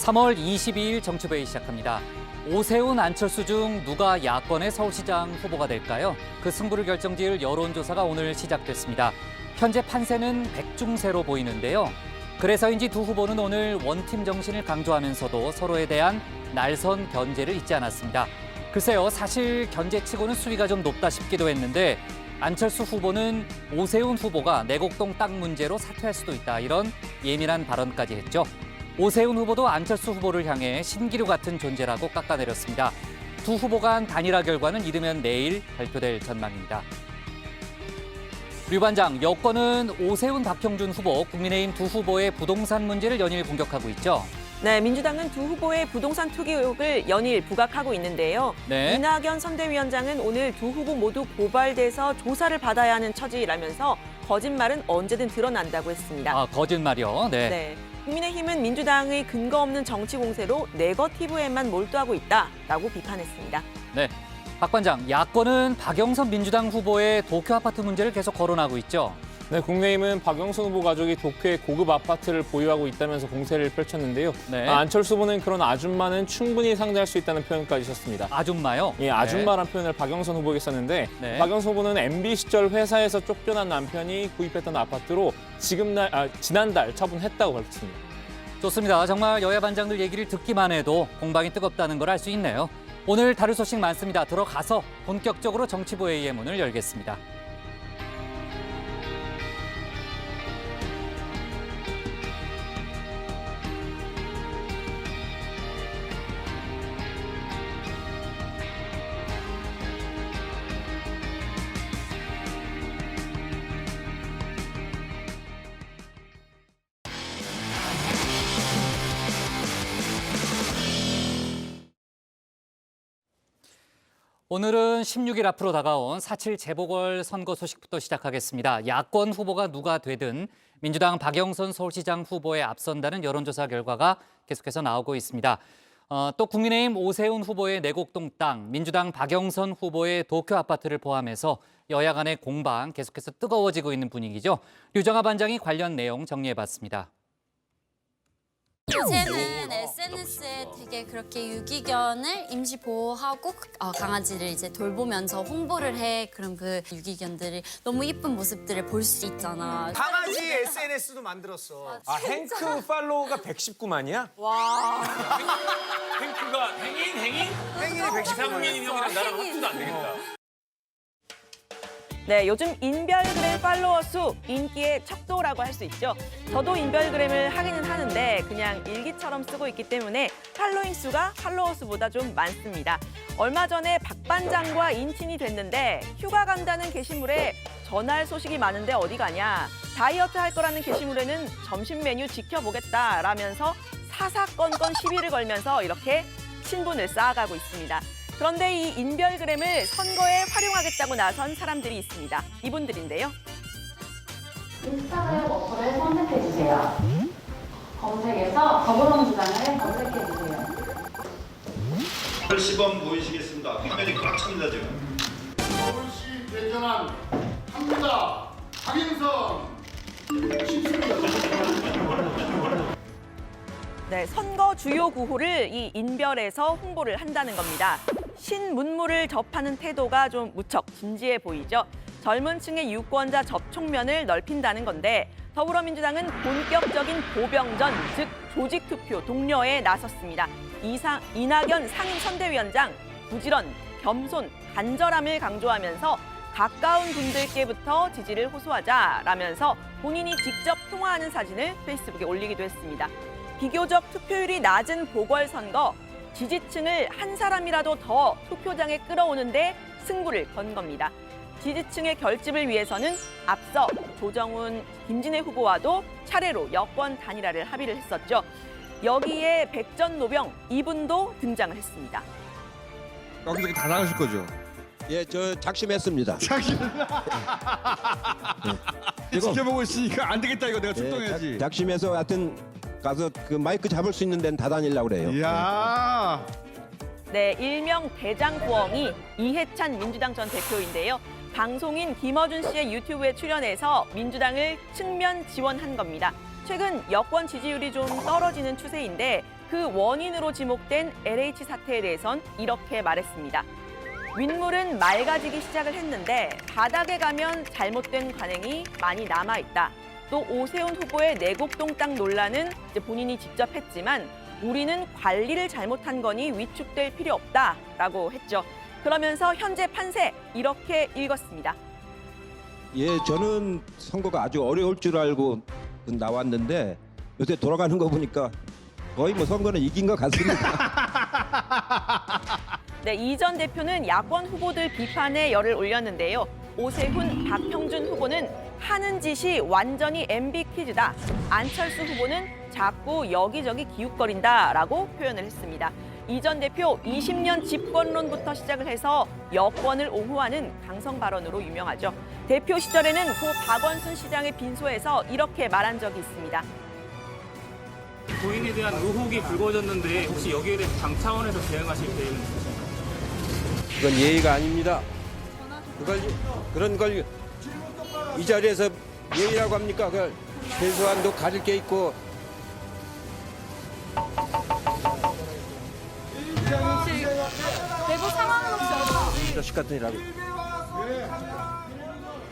3월 22일 정치부회 시작합니다. 오세훈, 안철수 중 누가 야권의 서울시장 후보가 될까요? 그 승부를 결정지을 여론조사가 오늘 시작됐습니다. 현재 판세는 백중세로 보이는데요. 그래서인지 두 후보는 오늘 원팀 정신을 강조하면서도 서로에 대한 날선 견제를 잊지 않았습니다. 글쎄요, 사실 견제치고는 수위가 좀 높다 싶기도 했는데 안철수 후보는 오세훈 후보가 내곡동 땅 문제로 사퇴할 수도 있다, 이런 예민한 발언까지 했죠. 오세훈 후보도 안철수 후보를 향해 신기루 같은 존재라고 깎아내렸습니다. 두 후보 간 단일화 결과는 이르면 내일 발표될 전망입니다. 류 반장, 여권은 오세훈, 박형준 후보, 국민의힘 두 후보의 부동산 문제를 연일 공격하고 있죠. 네, 민주당은 두 후보의 부동산 투기 의혹을 연일 부각하고 있는데요. 네. 이낙연 선대위원장은 오늘 두 후보 모두 고발돼서 조사를 받아야 하는 처지라면서 거짓말은 언제든 드러난다고 했습니다. 아, 거짓말이요? 네. 네. 국민의힘은 민주당의 근거 없는 정치 공세로 네거티브에만 몰두하고 있다라고 비판했습니다. 네. 박 관장, 야권은 박영선 민주당 후보의 도쿄 아파트 문제를 계속 거론하고 있죠. 네, 국민의힘은 박영선 후보 가족이 도쿄의 고급 아파트를 보유하고 있다면서 공세를 펼쳤는데요. 네. 안철수 후보는 그런 아줌마는 충분히 상대할 수 있다는 표현까지 썼습니다. 아줌마요? 예, 아줌마란 표현을 박영선 후보에게 썼는데 네. 박영선 후보는 MB 시절 회사에서 쫓겨난 남편이 구입했던 아파트로 지난달 처분했다고 밝혔습니다. 좋습니다. 정말 여야 반장들 얘기를 듣기만 해도 공방이 뜨겁다는 걸 알 수 있네요. 오늘 다룰 소식 많습니다. 들어가서 본격적으로 정치부회의의 문을 열겠습니다. 오늘은 16일 앞으로 다가온 4.7 재보궐선거 소식부터 시작하겠습니다. 야권 후보가 누가 되든 민주당 박영선 서울시장 후보에 앞선다는 여론조사 결과가 계속해서 나오고 있습니다. 또 국민의힘 오세훈 후보의 내곡동 땅, 민주당 박영선 후보의 도쿄 아파트를 포함해서 여야 간의 공방 계속해서 뜨거워지고 있는 분위기죠. 류정아 반장이 관련 내용 정리해봤습니다. 요새는 SNS에 되게 그렇게 유기견을 임시 보호하고 강아지를 이제 돌보면서 홍보를 해. 그럼 그 유기견들이 너무 이쁜 모습들을 볼 수 있잖아. 강아지 SNS도 만들었어. 행크 팔로우가 119만이야? 행크가 행인? 행인이 119만. 이상민 형이랑 나랑 합쳐도 안 되겠다. 네, 요즘 인별그램 팔로워 수 인기의 척도라고 할 수 있죠. 저도 인별그램을 하기는 하는데 그냥 일기처럼 쓰고 있기 때문에 팔로잉 수가 팔로워 수보다 좀 많습니다. 얼마 전에 박 반장과 인친이 됐는데 휴가 간다는 게시물에 전할 소식이 많은데 어디 가냐, 다이어트 할 거라는 게시물에는 점심 메뉴 지켜보겠다라면서 사사건건 시비를 걸면서 이렇게 친분을 쌓아가고 있습니다. 그런데 이 인별그램을 선거에 활용하겠다고 나선 사람들이 있습니다. 이분들인데요. 인스타그램 어플을 선택해주세요. 검색에서 더불어민주당을 검색해주세요. 시범 보이시겠습니다. 화면이 꽉 찹니다 지금. 서울시 대전환 합니다. 박영선 네, 선거 주요 구호를 이 인별에서 홍보를 한다는 겁니다. 신문물을 접하는 태도가 좀 무척 진지해 보이죠. 젊은 층의 유권자 접촉면을 넓힌다는 건데 더불어민주당은 본격적인 보병전, 즉 조직투표 독려에 나섰습니다. 이낙연 상임선대위원장 부지런, 겸손, 간절함을 강조하면서 가까운 분들께부터 지지를 호소하자라면서 본인이 직접 통화하는 사진을 페이스북에 올리기도 했습니다. 비교적 투표율이 낮은 보궐선거, 지지층을 한 사람이라도 더 투표장에 끌어오는데 승부를 건 겁니다. 지지층의 결집을 위해서는 앞서 조정훈, 김진애 후보와도 차례로 여권 단일화를 합의를 했었죠. 여기에 백전노병 이분도 등장을 했습니다. 여기저기 다 나가실 거죠? 예, 저 작심했습니다. 지켜보고 있으니까 안 되겠다, 이거 내가 출동해야지. 작심해서 하여튼 가서 그 마이크 잡을 수 있는 데는 다 다니려고 그래요. 이야. 네, 일명 대장부엉이 이해찬 민주당 전 대표인데요. 방송인 김어준 씨의 유튜브에 출연해서 민주당을 측면 지원한 겁니다. 최근 여권 지지율이 좀 떨어지는 추세인데 그 원인으로 지목된 LH 사태에 대해선 이렇게 말했습니다. 윗물은 맑아지기 시작을 했는데 바닥에 가면 잘못된 관행이 많이 남아있다. 또 오세훈 후보의 내곡동 땅 논란은 이제 본인이 직접 했지만 우리는 관리를 잘못한 거니 위축될 필요 없다라고 했죠. 그러면서 현재 판세 이렇게 읽었습니다. 예, 저는 선거가 아주 어려울 줄 알고 나왔는데 요새 돌아가는 거 보니까 거의 뭐 선거는 이긴 것 같습니다. 네, 이 전 대표는 야권 후보들 비판에 열을 올렸는데요. 오세훈, 박형준 후보는 하는 짓이 완전히 MB 퀴즈다. 안철수 후보는 자꾸 여기저기 기웃거린다라고 표현을 했습니다. 이 전 대표 20년 집권론부터 시작을 해서 여권을 옹호하는 강성 발언으로 유명하죠. 대표 시절에는 고 박원순 시장의 빈소에서 이렇게 말한 적이 있습니다. 고인에 대한 의혹이 불거졌는데 혹시 여기에 대해서 당 차원에서 대응하실 계획은 있으신가요? 그건 예의가 아닙니다. 그런 걸 이 자리에서 예의라고 합니까? 그걸 최소한도 가릴 게 있고. 내부 상황은 혹시 어떤? 자식 같은 일하고.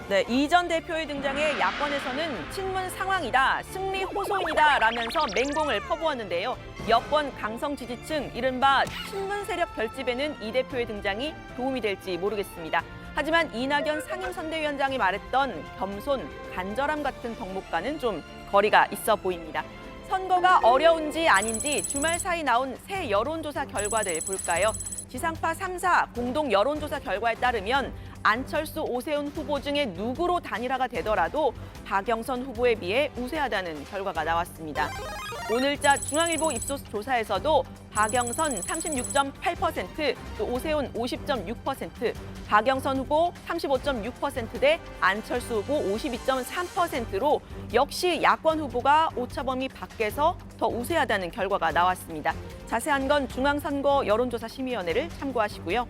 네, 이 전 대표의 등장에 야권에서는 친문 상황이다, 승리 호소인이다 라면서 맹공을 퍼부었는데요. 여권 강성 지지층, 이른바 친문 세력 결집에는 이 대표의 등장이 도움이 될지 모르겠습니다. 하지만 이낙연 상임선대위원장이 말했던 겸손, 간절함 같은 덕목과는 좀 거리가 있어 보입니다. 선거가 어려운지 아닌지 주말 사이 나온 새 여론조사 결과들 볼까요? 지상파 3사 공동 여론조사 결과에 따르면 안철수, 오세훈 후보 중에 누구로 단일화가 되더라도 박영선 후보에 비해 우세하다는 결과가 나왔습니다. 오늘자 중앙일보 입소스 조사에서도 박영선 36.8%, 또 오세훈 50.6%, 박영선 후보 35.6% 대 안철수 후보 52.3%로 역시 야권 후보가 오차범위 밖에서 더 우세하다는 결과가 나왔습니다. 자세한 건 중앙선거 여론조사 심의위원회를 참고하시고요.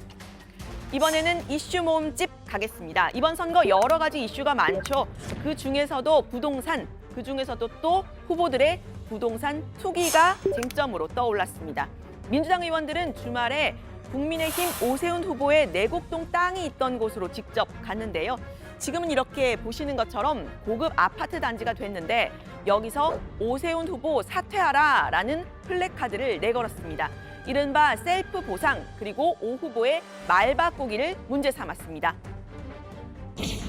이번에는 이슈 모음집 가겠습니다. 이번 선거 여러 가지 이슈가 많죠. 그 중에서도 부동산, 그 중에서도 또 후보들의 부동산 투기가 쟁점으로 떠올랐습니다. 민주당 의원들은 주말에 국민의힘 오세훈 후보의 내곡동 땅이 있던 곳으로 직접 갔는데요. 지금은 이렇게 보시는 것처럼 고급 아파트 단지가 됐는데 여기서 오세훈 후보 사퇴하라라는 플래카드를 내걸었습니다. 이른바 셀프 보상, 그리고 오 후보의 말 바꾸기를 문제 삼았습니다.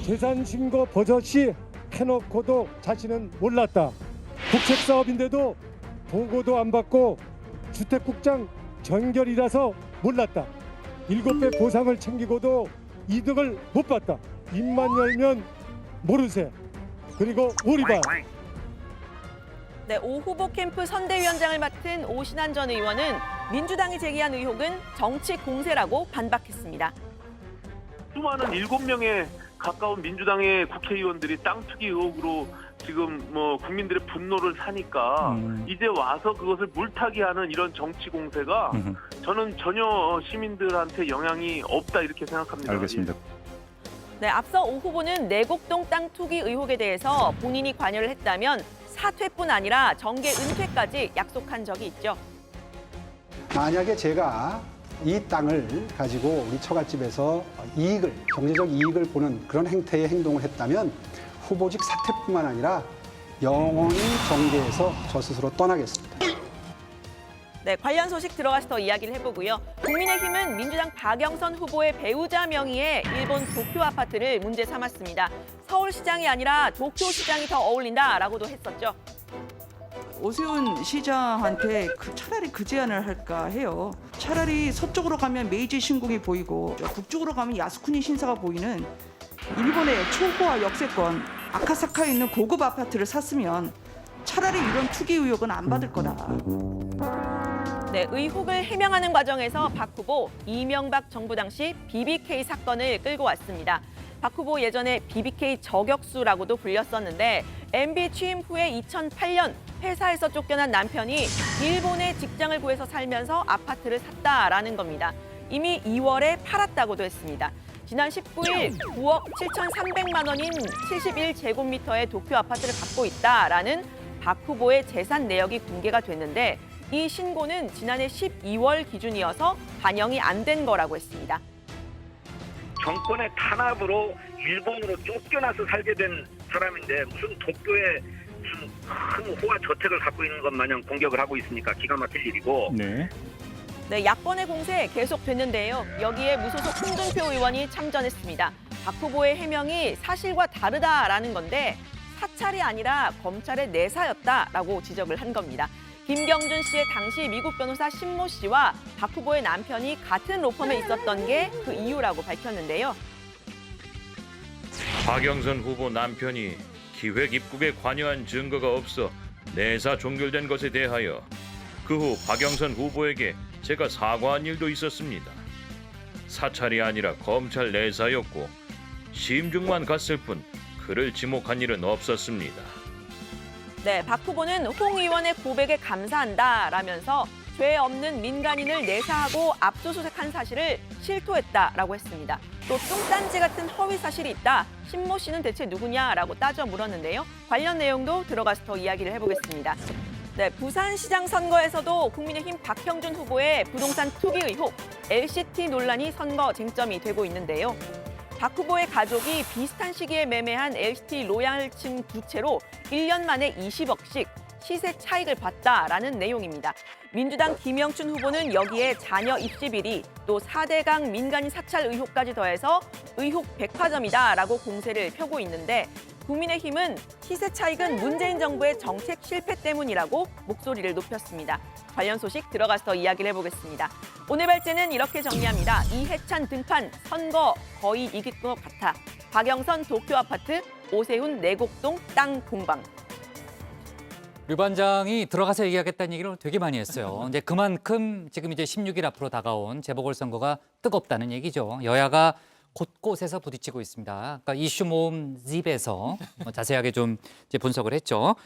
재산 신고 버젓이 해놓고도 자신은 몰랐다. 국책 사업인데도 보고도 안 받고 주택국장 전결이라서 몰랐다. 7배 보상을 챙기고도 이득을 못 봤다. 입만 열면 모르세. 그리고 오리발. 네, 오 후보 캠프 선대위원장을 맡은 오신환 전 의원은 민주당이 제기한 의혹은 정치 공세라고 반박했습니다. 수많은 7명에 가까운 민주당의 국회의원들이 땅 투기 의혹으로 지금 국민들의 분노를 사니까 이제 와서 그것을 물타기하는 이런 정치 공세가 저는 전혀 시민들한테 영향이 없다 이렇게 생각합니다. 알겠습니다. 네, 앞서 오 후보는 내곡동 땅 투기 의혹에 대해서 본인이 관여를 했다면 사퇴뿐 아니라 정계 은퇴까지 약속한 적이 있죠. 만약에 제가 이 땅을 가지고 우리 처갓집에서 경제적 이익을 보는 그런 행태의 행동을 했다면 후보직 사퇴뿐만 아니라 영원히 정계에서 저 스스로 떠나겠습니다. 네, 관련 소식 들어가서 더 이야기를 해보고요. 국민의힘은 민주당 박영선 후보의 배우자 명의의 일본 도쿄 아파트를 문제 삼았습니다. 서울시장이 아니라 도쿄시장이 더 어울린다라고도 했었죠. 오세훈 시장한테 차라리 그 제안을 할까 해요. 차라리 서쪽으로 가면 메이지 신궁이 보이고 북쪽으로 가면 야스쿠니 신사가 보이는 일본의 초고화 역세권 아카사카에 있는 고급 아파트를 샀으면 차라리 이런 투기 의혹은 안 받을 거다. 네, 의혹을 해명하는 과정에서 박 후보, 이명박 정부 당시 BBK 사건을 끌고 왔습니다. 박 후보 예전에 BBK 저격수라고도 불렸었는데 MB 취임 후에 2008년 회사에서 쫓겨난 남편이 일본에 직장을 구해서 살면서 아파트를 샀다라는 겁니다. 이미 2월에 팔았다고도 했습니다. 지난 19일 9억 7,300만 원인 71제곱미터의 도쿄 아파트를 갖고 있다라는 박 후보의 재산 내역이 공개가 됐는데 이 신고는 지난해 12월 기준이어서 반영이 안 된 거라고 했습니다. 정권의 탄압으로 일본으로 쫓겨나서 살게 된 사람인데 무슨 도쿄에 무슨 큰 호화 저택을 갖고 있는 것 마냥 공격을 하고 있으니까 기가 막힐 일이고. 네, 야권의 공세 계속됐는데요. 여기에 무소속 홍준표 의원이 참전했습니다. 박 후보의 해명이 사실과 다르다라는 건데 사찰이 아니라 검찰의 내사였다라고 지적을 한 겁니다. 김경준 씨의 당시 미국 변호사 신모 씨와 박 후보의 남편이 같은 로펌에 있었던 게 그 이유라고 밝혔는데요. 박영선 후보 남편이 기획 입국에 관여한 증거가 없어 내사 종결된 것에 대하여 그 후 박영선 후보에게 제가 사과한 일도 있었습니다. 사찰이 아니라 검찰 내사였고 심증만 갔을 뿐 그를 지목한 일은 없었습니다. 네, 박 후보는 홍 의원의 고백에 감사한다라면서 죄 없는 민간인을 내사하고 압수수색한 사실을 실토했다라고 했습니다. 또 뚱딴지 같은 허위 사실이 있다. 신모 씨는 대체 누구냐라고 따져 물었는데요. 관련 내용도 들어가서 더 이야기를 해보겠습니다. 네, 부산시장 선거에서도 국민의힘 박형준 후보의 부동산 투기 의혹, LCT 논란이 선거 쟁점이 되고 있는데요. 박 후보의 가족이 비슷한 시기에 매매한 LCT 로얄층 두 채로 1년 만에 20억씩 시세 차익을 봤다라는 내용입니다. 민주당 김영춘 후보는 여기에 자녀 입시 비리, 또 4대강 민간인 사찰 의혹까지 더해서 의혹 백화점이다라고 공세를 펴고 있는데 국민의힘은 시세 차익은 문재인 정부의 정책 실패 때문이라고 목소리를 높였습니다. 관련 소식 들어가서 더 이야기를 해보겠습니다. 오늘 발제는 이렇게 정리합니다. 이해찬 등판, 선거 거의 이길 것 같아. 박영선 도쿄 아파트, 오세훈 내곡동 땅 공방. 류 반장이 들어가서 얘기하겠다는 얘기를 되게 많이 했어요. 이제 그만큼 지금 이제 16일 앞으로 다가온 재보궐선거가 뜨겁다는 얘기죠. 여야가 곳곳에서 부딪히고 있습니다. 그러니까 이슈 모음 집에서 자세하게 좀 이제 분석을 했죠.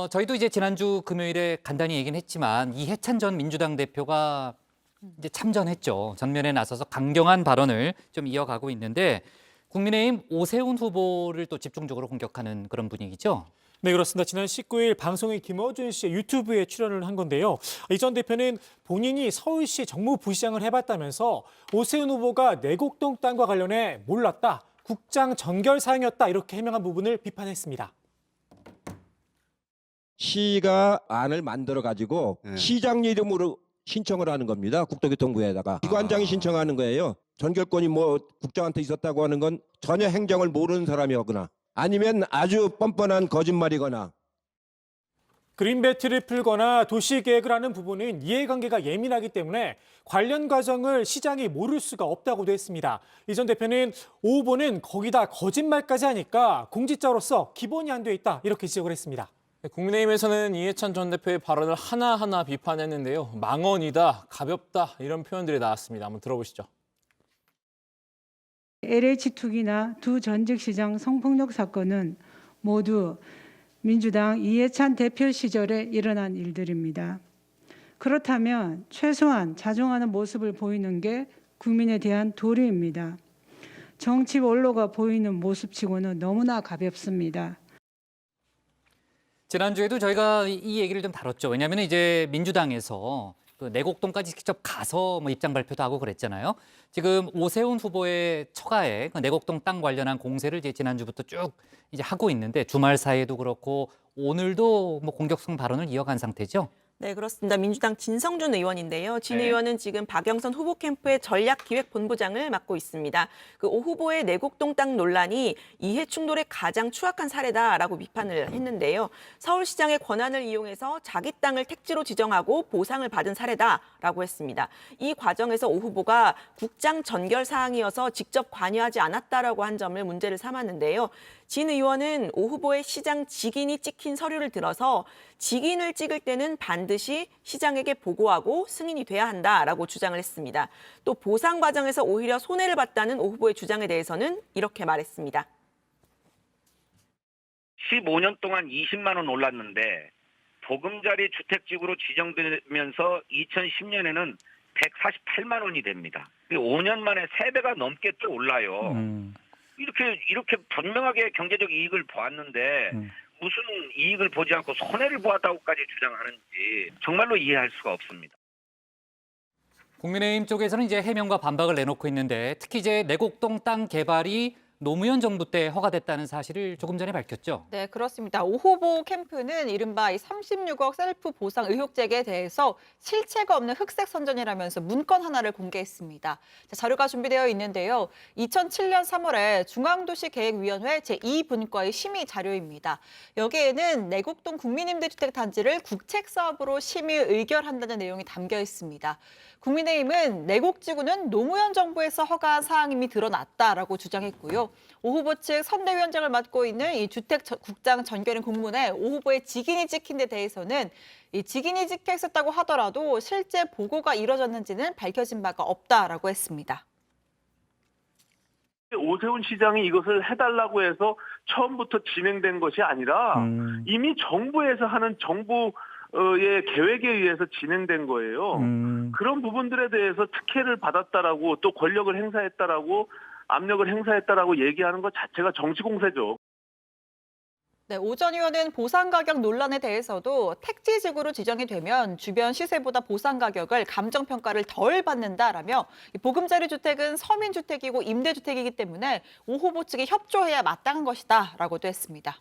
저희도 이제 지난주 금요일에 간단히 얘기는 했지만 이해찬 전 민주당 대표가 이제 참전했죠. 전면에 나서서 강경한 발언을 좀 이어가고 있는데 국민의힘 오세훈 후보를 또 집중적으로 공격하는 그런 분위기죠. 네, 그렇습니다. 지난 19일 방송인 김어준 씨의 유튜브에 출연을 한 건데요. 이 전 대표는 본인이 서울시 정무부시장을 해봤다면서 오세훈 후보가 내곡동 땅과 관련해 몰랐다, 국장 전결 사항이었다 이렇게 해명한 부분을 비판했습니다. 시가 안을 만들어 가지고 시장 이름으로 신청을 하는 겁니다. 국토교통부에다가 기관장이 신청하는 거예요. 전결권이 뭐 국장한테 있었다고 하는 건 전혀 행정을 모르는 사람이거나 아니면 아주 뻔뻔한 거짓말이거나. 그린벨트를 풀거나 도시계획을 하는 부분은 이해관계가 예민하기 때문에 관련 과정을 시장이 모를 수가 없다고도 했습니다. 이 전 대표는 오 후보는 거기다 거짓말까지 하니까 공직자로서 기본이 안 돼 있다 이렇게 지적을 했습니다. 국민의힘에서는 이해찬 전 대표의 발언을 하나하나 비판했는데요. 망언이다, 가볍다 이런 표현들이 나왔습니다. 한번 들어보시죠. LH 투기나 두 전직시장 성폭력 사건은 모두 민주당 이해찬 대표 시절에 일어난 일들입니다. 그렇다면 최소한 자중하는 모습을 보이는 게 국민에 대한 도리입니다. 정치 원로가 보이는 모습치고는 너무나 가볍습니다. 지난주에도 저희가 이 얘기를 좀 다뤘죠. 왜냐하면 이제 민주당에서 그 내곡동까지 직접 가서 뭐 입장 발표도 하고 그랬잖아요. 지금 오세훈 후보의 처가에 그 내곡동 땅 관련한 공세를 이제 지난주부터 쭉 이제 하고 있는데 주말 사이에도 그렇고 오늘도 뭐 공격성 발언을 이어간 상태죠. 네, 그렇습니다. 민주당 진성준 의원인데요. 진 의원은 지금 박영선 후보 캠프의 전략기획본부장을 맡고 있습니다. 그 오 후보의 내곡동 땅 논란이 이해 충돌의 가장 추악한 사례다라고 비판을 했는데요. 서울시장의 권한을 이용해서 자기 땅을 택지로 지정하고 보상을 받은 사례다라고 했습니다. 이 과정에서 오 후보가 국장 전결 사항이어서 직접 관여하지 않았다라고 한 점을 문제를 삼았는데요. 진 의원은 오 후보의 시장 직인이 찍힌 서류를 들어서 직인을 찍을 때는 반드시 시장에게 보고하고 승인이 돼야 한다라고 주장을 했습니다. 또 보상 과정에서 오히려 손해를 봤다는 오 후보의 주장에 대해서는 이렇게 말했습니다. 15년 동안 20만 원 올랐는데 보금자리 주택지구로 지정되면서 2010년에는 148만 원이 됩니다. 5년 만에 3배가 넘게 또 올라요. 이렇게 분명하게 경제적 이익을 보았는데 무슨 이익을 보지 않고 손해를 보았다고까지 주장하는지 정말로 이해할 수가 없습니다. 국민의힘 쪽에서는 이제 해명과 반박을 내놓고 있는데 특히 이제 내곡동 땅 개발이 노무현 정부 때 허가됐다는 사실을 조금 전에 밝혔죠. 네, 그렇습니다. 오 후보 캠프는 이른바 이 36억 셀프 보상 의혹 제기에 대해서 실체가 없는 흑색 선전이라면서 문건 하나를 공개했습니다. 자료가 준비되어 있는데요. 2007년 3월에 중앙도시계획위원회 제2분과의 심의 자료입니다. 여기에는 내곡동 국민임대주택단지를 국책사업으로 심의 의결한다는 내용이 담겨 있습니다. 국민의힘은 내곡지구는 노무현 정부에서 허가한 사항임이 드러났다라고 주장했고요. 오 후보 측 선대위원장을 맡고 있는 이 주택국장 전결인 공문에 오 후보의 직인이 찍힌 데 대해서는 이 직인이 찍혀 있었다고 하더라도 실제 보고가 이뤄졌는지는 밝혀진 바가 없다라고 했습니다. 오세훈 시장이 이것을 해달라고 해서 처음부터 진행된 것이 아니라 이미 정부에서 하는 정부의 계획에 의해서 진행된 거예요. 그런 부분들에 대해서 특혜를 받았다라고 또 권력을 행사했다라고 압력을 행사했다라고 얘기하는 것 자체가 정치 공세죠. 네, 오 전 의원은 보상 가격 논란에 대해서도 택지지구로 지정이 되면 주변 시세보다 보상 가격을 감정 평가를 덜 받는다라며 보금자리 주택은 서민주택이고 임대주택이기 때문에 오 후보 측이 협조해야 마땅한 것이다라고도 했습니다.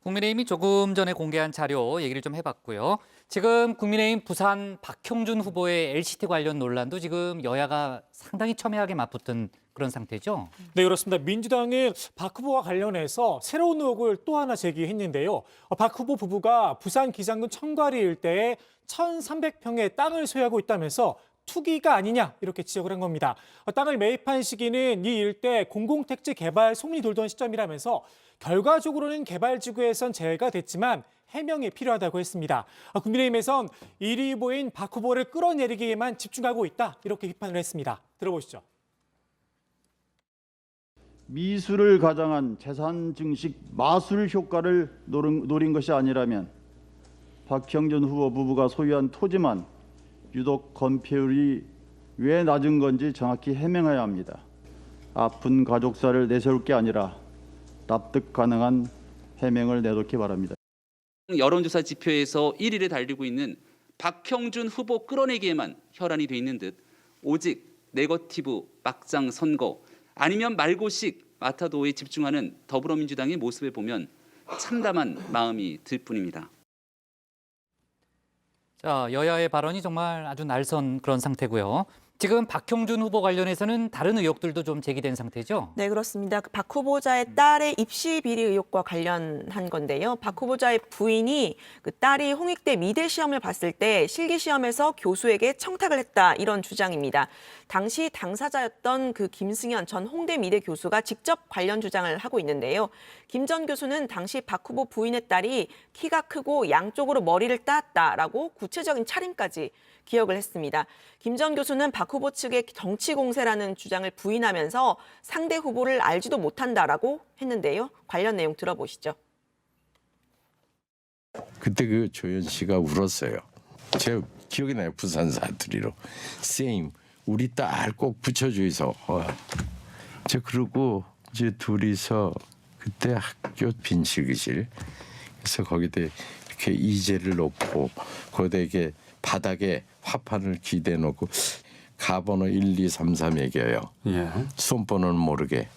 국민의힘이 조금 전에 공개한 자료 얘기를 좀 해봤고요. 지금 국민의힘 부산 박형준 후보의 LCT 관련 논란도 지금 여야가 상당히 첨예하게 맞붙은 그런 상태죠. 네, 그렇습니다. 민주당은 박 후보와 관련해서 새로운 의혹을 또 하나 제기했는데요. 박 후보 부부가 부산 기장군 청과리 일대에 1,300평의 땅을 소유하고 있다면서 투기가 아니냐 이렇게 지적을 한 겁니다. 땅을 매입한 시기는 이 일대 공공택지 개발 소문이 돌던 시점이라면서 결과적으로는 개발지구에선 제외가 됐지만 해명이 필요하다고 했습니다. 국민의힘에선 1위 후보인 박 후보를 끌어내리기에만 집중하고 있다 이렇게 비판을 했습니다. 들어보시죠. 미수를 가장한 재산 증식 마술 효과를 노린 것이 아니라면 박형준 후보 부부가 소유한 토지만 유독 건폐율이 왜 낮은 건지 정확히 해명해야 합니다. 아픈 가족사를 내세울 게 아니라 납득 가능한 해명을 내놓기 바랍니다. 여론조사 지표에서 1위를 달리고 있는 박형준 후보 끌어내기에만 혈안이 돼 있는 듯 오직 네거티브 막장 선거 아니면 말고식 마타도에 집중하는 더불어민주당의 모습을 보면 참담한 마음이 들 뿐입니다. 자, 여야의 발언이 정말 아주 날선 그런 상태고요. 지금 박형준 후보 관련해서는 다른 의혹들도 좀 제기된 상태죠? 네, 그렇습니다. 박 후보자의 딸의 입시 비리 의혹과 관련한 건데요. 박 후보자의 부인이 그 딸이 홍익대 미대 시험을 봤을 때 실기 시험에서 교수에게 청탁을 했다 이런 주장입니다. 당시 당사자였던 그 김승현 전 홍대 미대 교수가 직접 관련 주장을 하고 있는데요. 김 전 교수는 당시 박 후보 부인의 딸이 키가 크고 양쪽으로 머리를 따았다라고 구체적인 차림까지 기억을 했습니다. 김 전 교수는 박 후보 측의 정치 공세라는 주장을 부인하면서 상대 후보를 알지도 못한다라고 했는데요. 관련 내용 들어보시죠. 그때 그 조연 씨가 울었어요. 제 기억이 나요. 부산 사투리로. 쌤, 우리 딸 꼭 붙여주이소. 저 그러고 이제 둘이서 그때 학교 빈실기실. 그래서 거기다 이렇게 이제를 놓고 거기다 이게 바닥에 화판을 기대 놓고 가번호 1, 2, 3, 4 매겨요. 손번호는 모르게.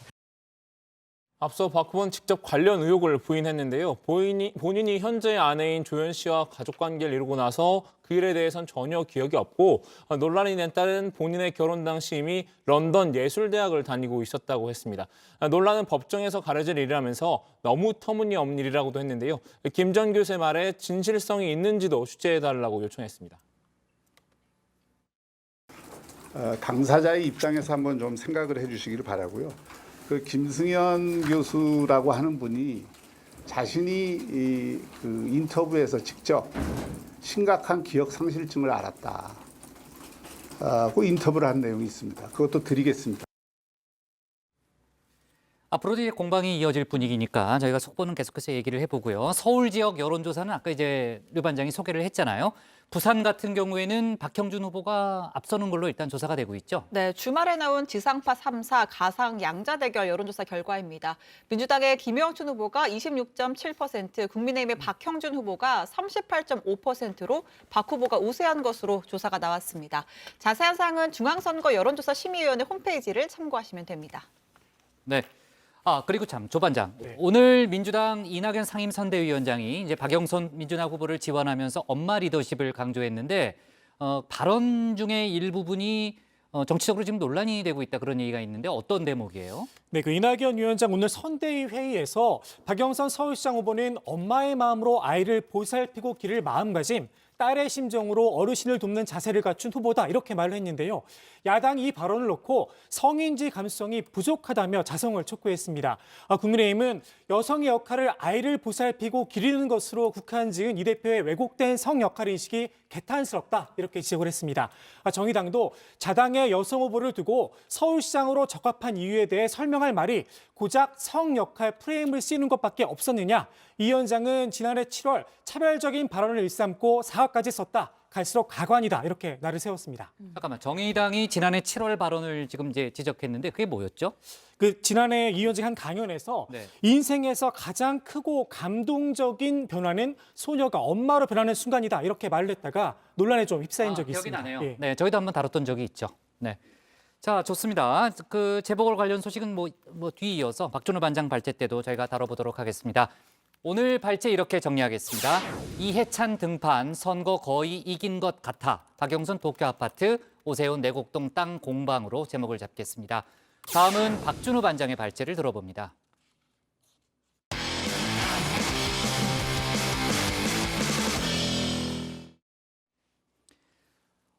앞서 박 후보는 직접 관련 의혹을 부인했는데요. 본인이 현재 아내인 조연 씨와 가족관계를 이루고 나서 그 일에 대해선 전혀 기억이 없고 논란이 된 딸은 본인의 결혼 당시 이미 런던 예술대학을 다니고 있었다고 했습니다. 논란은 법정에서 가려질 일이라면서 너무 터무니없는 일이라고도 했는데요. 김 전 교수의 말에 진실성이 있는지도 취재해달라고 요청했습니다. 당사자의 입장에서 한번 좀 생각을 해주시기를 바라고요. 그 김승현 교수라고 하는 분이 자신이 그 인터뷰에서 직접 심각한 기억 상실증을 알았다. 그 인터뷰를 한 내용이 있습니다. 그것도 드리겠습니다. 앞으로도 이제 공방이 이어질 분위기니까 저희가 속보는 계속해서 얘기를 해보고요. 서울 지역 여론조사는 아까 이제 류 반장이 소개를 했잖아요. 부산 같은 경우에는 박형준 후보가 앞서는 걸로 일단 조사가 되고 있죠. 네, 주말에 나온 지상파 3사 가상 양자 대결 여론조사 결과입니다. 민주당의 김영춘 후보가 26.7%, 국민의힘의 박형준 후보가 38.5%로 박 후보가 우세한 것으로 조사가 나왔습니다. 자세한 사항은 중앙선거 여론조사 심의위원회 홈페이지를 참고하시면 됩니다. 네. 그리고 참, 조 반장. 오늘 민주당 이낙연 상임선대위원장이 이제 박영선 민주당 후보를 지원하면서 엄마 리더십을 강조했는데, 발언 중에 일부분이 정치적으로 지금 논란이 되고 있다 그런 얘기가 있는데 어떤 대목이에요? 네, 그 이낙연 위원장 오늘 선대위 회의에서 박영선 서울시장 후보는 엄마의 마음으로 아이를 보살피고 기를 마음가짐, 딸의 심정으로 어르신을 돕는 자세를 갖춘 후보다 이렇게 말을 했는데요. 야당이 이 발언을 놓고 성인지 감수성이 부족하다며 자성을 촉구했습니다. 국민의힘은 여성의 역할을 아이를 보살피고 기르는 것으로 국한 지은 이 대표의 왜곡된 성 역할 인식이 개탄스럽다 이렇게 지적을 했습니다. 정의당도 자당의 여성 후보를 두고 서울시장으로 적합한 이유에 대해 설명할 말이 고작 성 역할 프레임을 씌우는 것밖에 없었느냐. 이 위원장은 지난해 7월 차별적인 발언을 일삼고 사과까지 썼다. 갈수록 가관이다 이렇게 날을 세웠습니다. 잠깐만, 정의당이 지난해 7월 발언을 지금 이제 지적했는데 그게 뭐였죠? 그 지난해 이 위원장이 한 강연에서 인생에서 가장 크고 감동적인 변화는 소녀가 엄마로 변하는 순간이다 이렇게 말을 했다가 논란에 좀 휩싸인 적이 기억이 있습니다. 나네요. 예. 네, 저희도 한번 다뤘던 적이 있죠. 네. 자, 좋습니다. 그 재보궐 관련 소식은 뭐 뒤이어서 박준호 반장 발제 때도 저희가 다뤄보도록 하겠습니다. 오늘 발제 이렇게 정리하겠습니다. 이해찬 등판 선거 거의 이긴 것 같아. 박영선 도쿄 아파트, 오세훈 내곡동 땅 공방으로 제목을 잡겠습니다. 다음은 박준호 반장의 발제를 들어봅니다.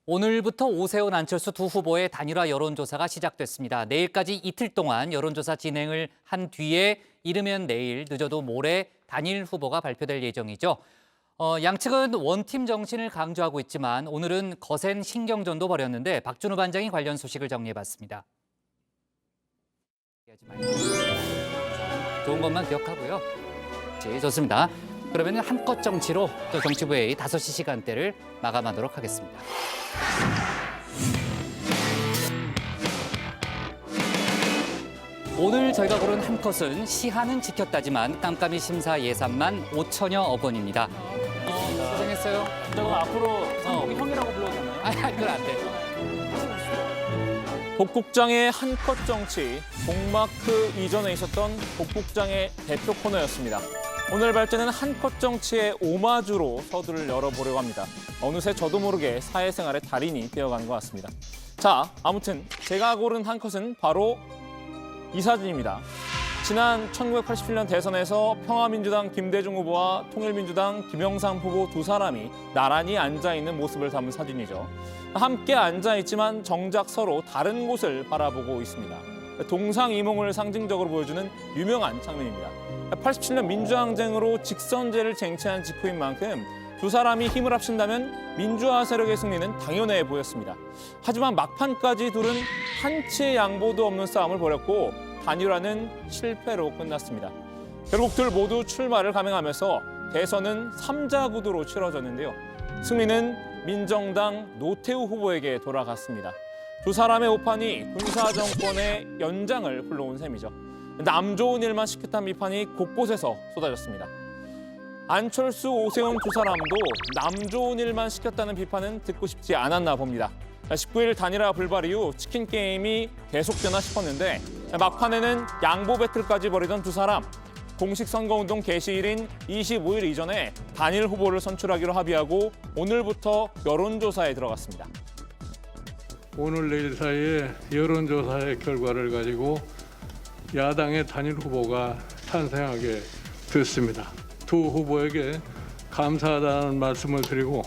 오늘부터 오세훈, 안철수 두 후보의 단일화 여론조사가 시작됐습니다. 내일까지 이틀 동안 여론조사 진행을 한 뒤에 이르면 내일, 늦어도 모레 단일 후보가 발표될 예정이죠. 양측은 원팀 정신을 강조하고 있지만 오늘은 거센 신경전도 벌였는데 박준호 반장이 관련 소식을 정리해봤습니다. 좋은 것만 기억하고요. 네, 좋습니다. 그러면 한껏 정치로 또 정치부회의 5시 시간대를 마감하도록 하겠습니다. 오늘 저희가 고른 한 컷은 시한은 지켰다지만 깜깜이 심사 예산만 5천여억 원입니다. 고생했어요. 그럼 앞으로 상복이 형이라고 불러잖아요. 아니, 그건 안 돼. 복국장의 한컷 정치, 복마크 이전에 있었던 복국장의 대표 코너였습니다. 오늘 발제는 한컷 정치의 오마주로 서두를 열어보려고 합니다. 어느새 저도 모르게 사회생활의 달인이 되어가는 것 같습니다. 자, 아무튼 제가 고른 한컷은 바로 이 사진입니다. 지난 1987년 대선에서 평화민주당 김대중 후보와 통일민주당 김영삼 후보 두 사람이 나란히 앉아있는 모습을 담은 사진이죠. 함께 앉아있지만 정작 서로 다른 곳을 바라보고 있습니다. 동상이몽을 상징적으로 보여주는 유명한 장면입니다. 87년 민주항쟁으로 직선제를 쟁취한 직후인 만큼 두 사람이 힘을 합친다면 민주화 세력의 승리는 당연해 보였습니다. 하지만 막판까지 둘은 한치의 양보도 없는 싸움을 벌였고 단일화는 실패로 끝났습니다. 결국 둘 모두 출마를 감행하면서 대선은 3자 구도로 치러졌는데요. 승리는 민정당 노태우 후보에게 돌아갔습니다. 두 사람의 오판이 군사정권의 연장을 불러온 셈이죠. 남 좋은 일만 시켰다는 비판이 곳곳에서 쏟아졌습니다. 안철수, 오세훈 두 사람도 남 좋은 일만 시켰다는 비판은 듣고 싶지 않았나 봅니다. 19일 단일화 불발 이후 치킨 게임이 계속되나 싶었는데 막판에는 양보 배틀까지 벌이던 두 사람. 공식 선거운동 개시일인 25일 이전에 단일 후보를 선출하기로 합의하고 오늘부터 여론조사에 들어갔습니다. 오늘 내일 사이에 여론조사의 결과를 가지고 야당의 단일 후보가 탄생하게 됐습니다. 두 후보에게 감사하다는 말씀을 드리고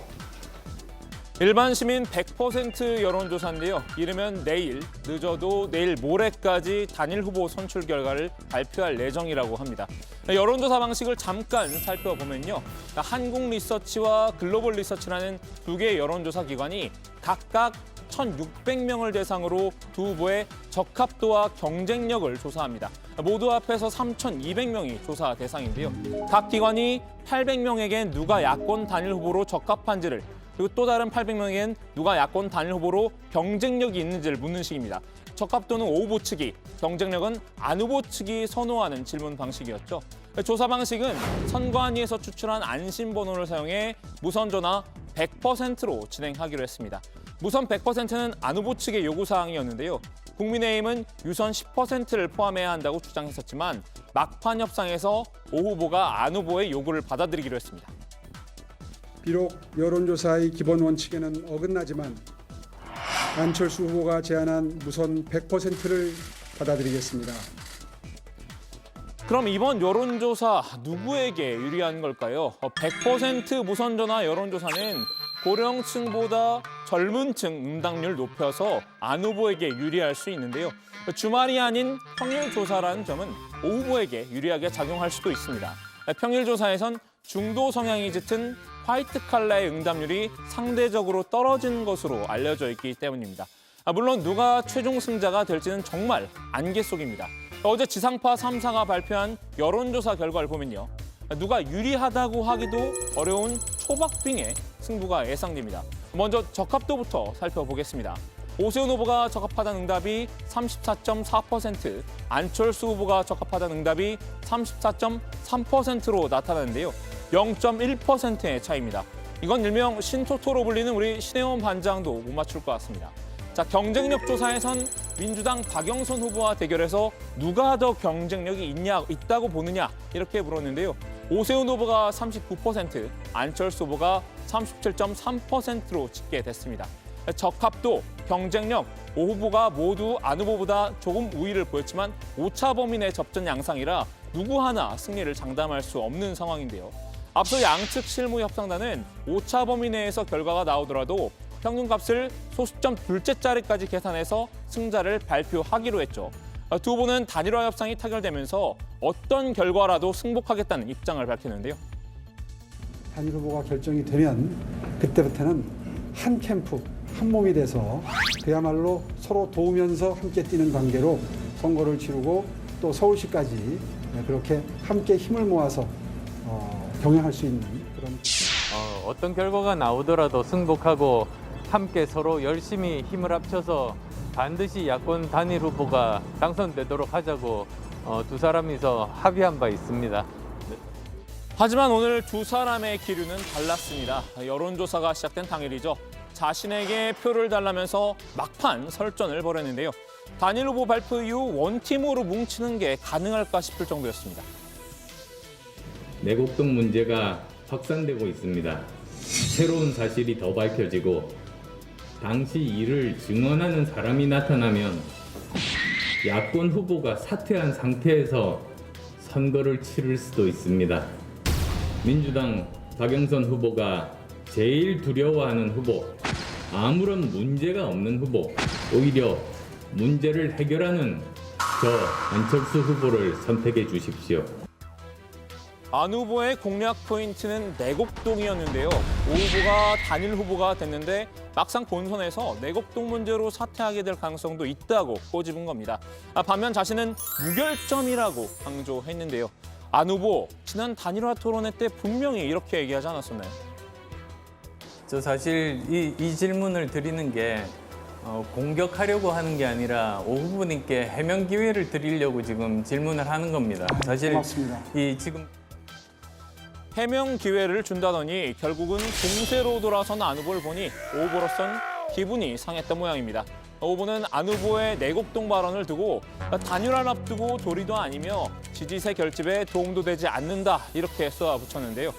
일반 시민 100% 여론조사인데요. 이르면 내일, 늦어도 내일 모레까지 단일 후보 선출 결과를 발표할 예정이라고 합니다. 여론조사 방식을 잠깐 살펴보면요. 한국리서치와 글로벌리서치라는 두 개의 여론조사 기관이 각각 1,600명을 대상으로 두 후보의 적합도와 경쟁력을 조사합니다. 모두 합해서 3,200명이 조사 대상인데요. 각 기관이 800명에게 누가 야권 단일 후보로 적합한지를 그리고 또 다른 800명엔 누가 야권 단일 후보로 경쟁력이 있는지를 묻는 식입니다. 적합도는 오 후보 측이, 경쟁력은 안 후보 측이 선호하는 질문 방식이었죠. 조사 방식은 선관위에서 추출한 안심번호를 사용해 무선 전화 100%로 진행하기로 했습니다. 무선 100%는 안 후보 측의 요구사항이었는데요. 국민의힘은 유선 10%를 포함해야 한다고 주장했었지만 막판 협상에서 오 후보가 안 후보의 요구를 받아들이기로 했습니다. 비록 여론조사의 기본 원칙에는 어긋나지만 안철수 후보가 제안한 무선 100%를 받아들이겠습니다. 그럼 이번 여론조사 누구에게 유리한 걸까요? 100% 무선전화 여론조사는 고령층보다 젊은 층 응답률 높여서 안 후보에게 유리할 수 있는데요. 주말이 아닌 평일 조사라는 점은 오 후보에게 유리하게 작용할 수도 있습니다. 평일 조사에선 중도 성향이 짙은 화이트 칼라의 응답률이 상대적으로 떨어진 것으로 알려져 있기 때문입니다. 물론 누가 최종 승자가 될지는 정말 안개 속입니다. 어제 지상파 3사가 발표한 여론조사 결과를 보면요. 누가 유리하다고 하기도 어려운 초박빙의 승부가 예상됩니다. 먼저 적합도부터 살펴보겠습니다. 오세훈 후보가 적합하다는 응답이 34.4%, 안철수 후보가 적합하다는 응답이 34.3%로 나타나는데요. 0.1%의 차이입니다. 이건 일명 신토토로 불리는 우리 신혜원 반장도 못 맞출 것 같습니다. 자, 경쟁력 조사에선 민주당 박영선 후보와 대결해서 누가 더 경쟁력이 있다고 보느냐 이렇게 물었는데요. 오세훈 후보가 39%, 안철수 후보가 37.3%로 찍게 됐습니다. 적합도, 경쟁력, 오 후보가 모두 안 후보보다 조금 우위를 보였지만 오차 범위 내 접전 양상이라 누구 하나 승리를 장담할 수 없는 상황인데요. 앞서 양측 실무협상단은 오차 범위 내에서 결과가 나오더라도 평균값을 소수점 둘째 자리까지 계산해서 승자를 발표하기로 했죠. 두 후보는 단일화 협상이 타결되면서 어떤 결과라도 승복하겠다는 입장을 밝혔는데요. 단일 후보가 결정이 되면 그때부터는 한 캠프, 한 몸이 돼서 그야말로 서로 도우면서 함께 뛰는 관계로 선거를 치르고 또 서울시까지 그렇게 함께 힘을 모아서 경영할 수 있는 그런 어떤 결과가 나오더라도 승복하고 함께 서로 열심히 힘을 합쳐서 반드시 야권 단일 후보가 당선되도록 하자고 두 사람이서 합의한 바 있습니다. 하지만 오늘 두 사람의 기류는 달랐습니다. 여론조사가 시작된 당일이죠. 자신에게 표를 달라면서 막판 설전을 벌였는데요. 단일 후보 발표 이후 원팀으로 뭉치는 게 가능할까 싶을 정도였습니다. 내곡동 문제가 확산되고 있습니다. 새로운 사실이 더 밝혀지고 당시 이를 증언하는 사람이 나타나면 야권 후보가 사퇴한 상태에서 선거를 치를 수도 있습니다. 민주당 박영선 후보가 제일 두려워하는 후보, 아무런 문제가 없는 후보, 오히려 문제를 해결하는 저 안철수 후보를 선택해 주십시오. 안 후보의 공략 포인트는 내곡동이었는데요. 오 후보가 단일 후보가 됐는데 막상 본선에서 내곡동 문제로 사퇴하게 될 가능성도 있다고 꼬집은 겁니다. 반면 자신은 무결점이라고 강조했는데요. 안 후보, 지난 단일화 토론회 때 분명히 이렇게 얘기하지 않았었나요? 저 사실 이 질문을 드리는 게 공격하려고 하는 게 아니라 오 후보님께 해명 기회를 드리려고 지금 질문을 하는 겁니다. 사실 고맙습니다. 지금 해명 기회를 준다더니 결국은 공세로 돌아선 안 후보를 보니 오 후보로선 기분이 상했던 모양입니다. 오 후보는 안 후보의 내곡동 발언을 두고 단일화를 앞두고 도리도 아니며 지지세 결집에 도움도 되지 않는다 이렇게 쏘아붙였는데요.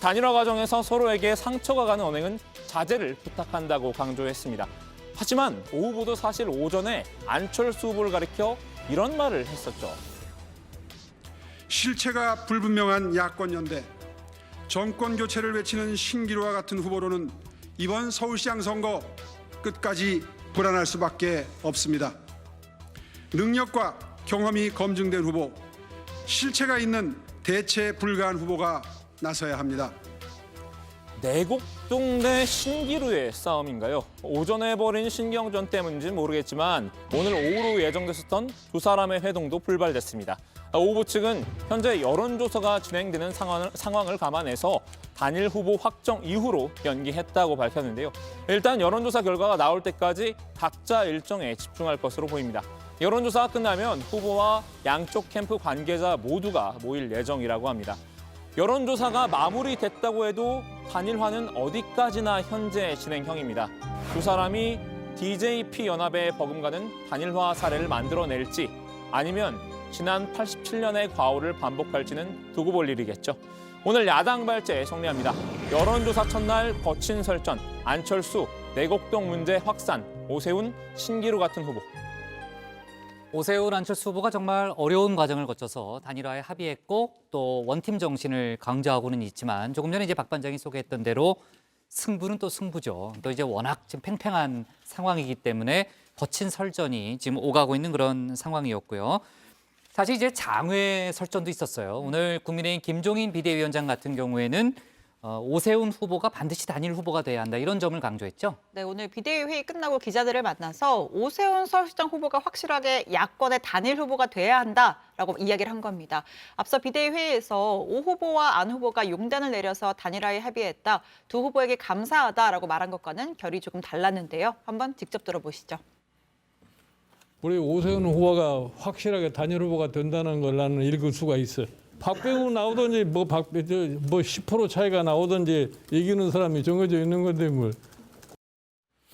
단일화 과정에서 서로에게 상처가 가는 언행은 자제를 부탁한다고 강조했습니다. 하지만 오 후보도 사실 오전에 안철수 후보를 가리켜 이런 말을 했었죠. 실체가 불분명한 야권연대, 정권 교체를 외치는 신기루와 같은 후보로는 이번 서울시장 선거 끝까지 불안할 수밖에 없습니다. 능력과 경험이 검증된 후보, 실체가 있는 대체 불가한 후보가 나서야 합니다. 내곡동 대 신기루의 싸움인가요? 오전에 벌인 신경전 때문인지 모르겠지만 오늘 오후로 예정됐었던 두 사람의 회동도 불발됐습니다. 오 후보 측은 현재 여론조사가 진행되는 상황을 감안해서 단일 후보 확정 이후로 연기했다고 밝혔는데요. 일단 여론조사 결과가 나올 때까지 각자 일정에 집중할 것으로 보입니다. 여론조사가 끝나면 후보와 양쪽 캠프 관계자 모두가 모일 예정이라고 합니다. 여론조사가 마무리됐다고 해도 단일화는 어디까지나 현재 진행형입니다. 두 사람이 DJP 연합에 버금가는 단일화 사례를 만들어낼지 아니면 지난 87년의 과오를 반복할지는 두고 볼 일이겠죠. 오늘 야당 발제 정리합니다. 여론조사 첫날 거친 설전, 안철수, 내곡동 문제 확산, 오세훈, 신기루 같은 후보. 오세훈, 안철수 후보가 정말 어려운 과정을 거쳐서 단일화에 합의했고 또 원팀 정신을 강조하고는 있지만 조금 전에 이제 박 반장이 소개했던 대로 승부는 또 승부죠. 또 이제 워낙 지금 팽팽한 상황이기 때문에 거친 설전이 지금 오가고 있는 그런 상황이었고요. 사실 이제 장외 설전도 있었어요. 오늘 국민의힘 김종인 비대위원장 같은 경우에는 오세훈 후보가 반드시 단일 후보가 돼야 한다 이런 점을 강조했죠. 네, 오늘 비대위 회의 끝나고 기자들을 만나서 오세훈 서울시장 후보가 확실하게 야권의 단일 후보가 돼야 한다라고 이야기를 한 겁니다. 앞서 비대위 회의에서 오 후보와 안 후보가 용단을 내려서 단일화에 합의했다. 두 후보에게 감사하다라고 말한 것과는 결이 조금 달랐는데요. 한번 직접 들어보시죠. 우리 오세훈 후보가 확실하게 단일 후보가 된다는 걸 나는 읽을 수가 있어요. 박병우 나오든지 뭐 10% 차이가 나오든지 이기는 사람이 정해져 있는 건데 뭘.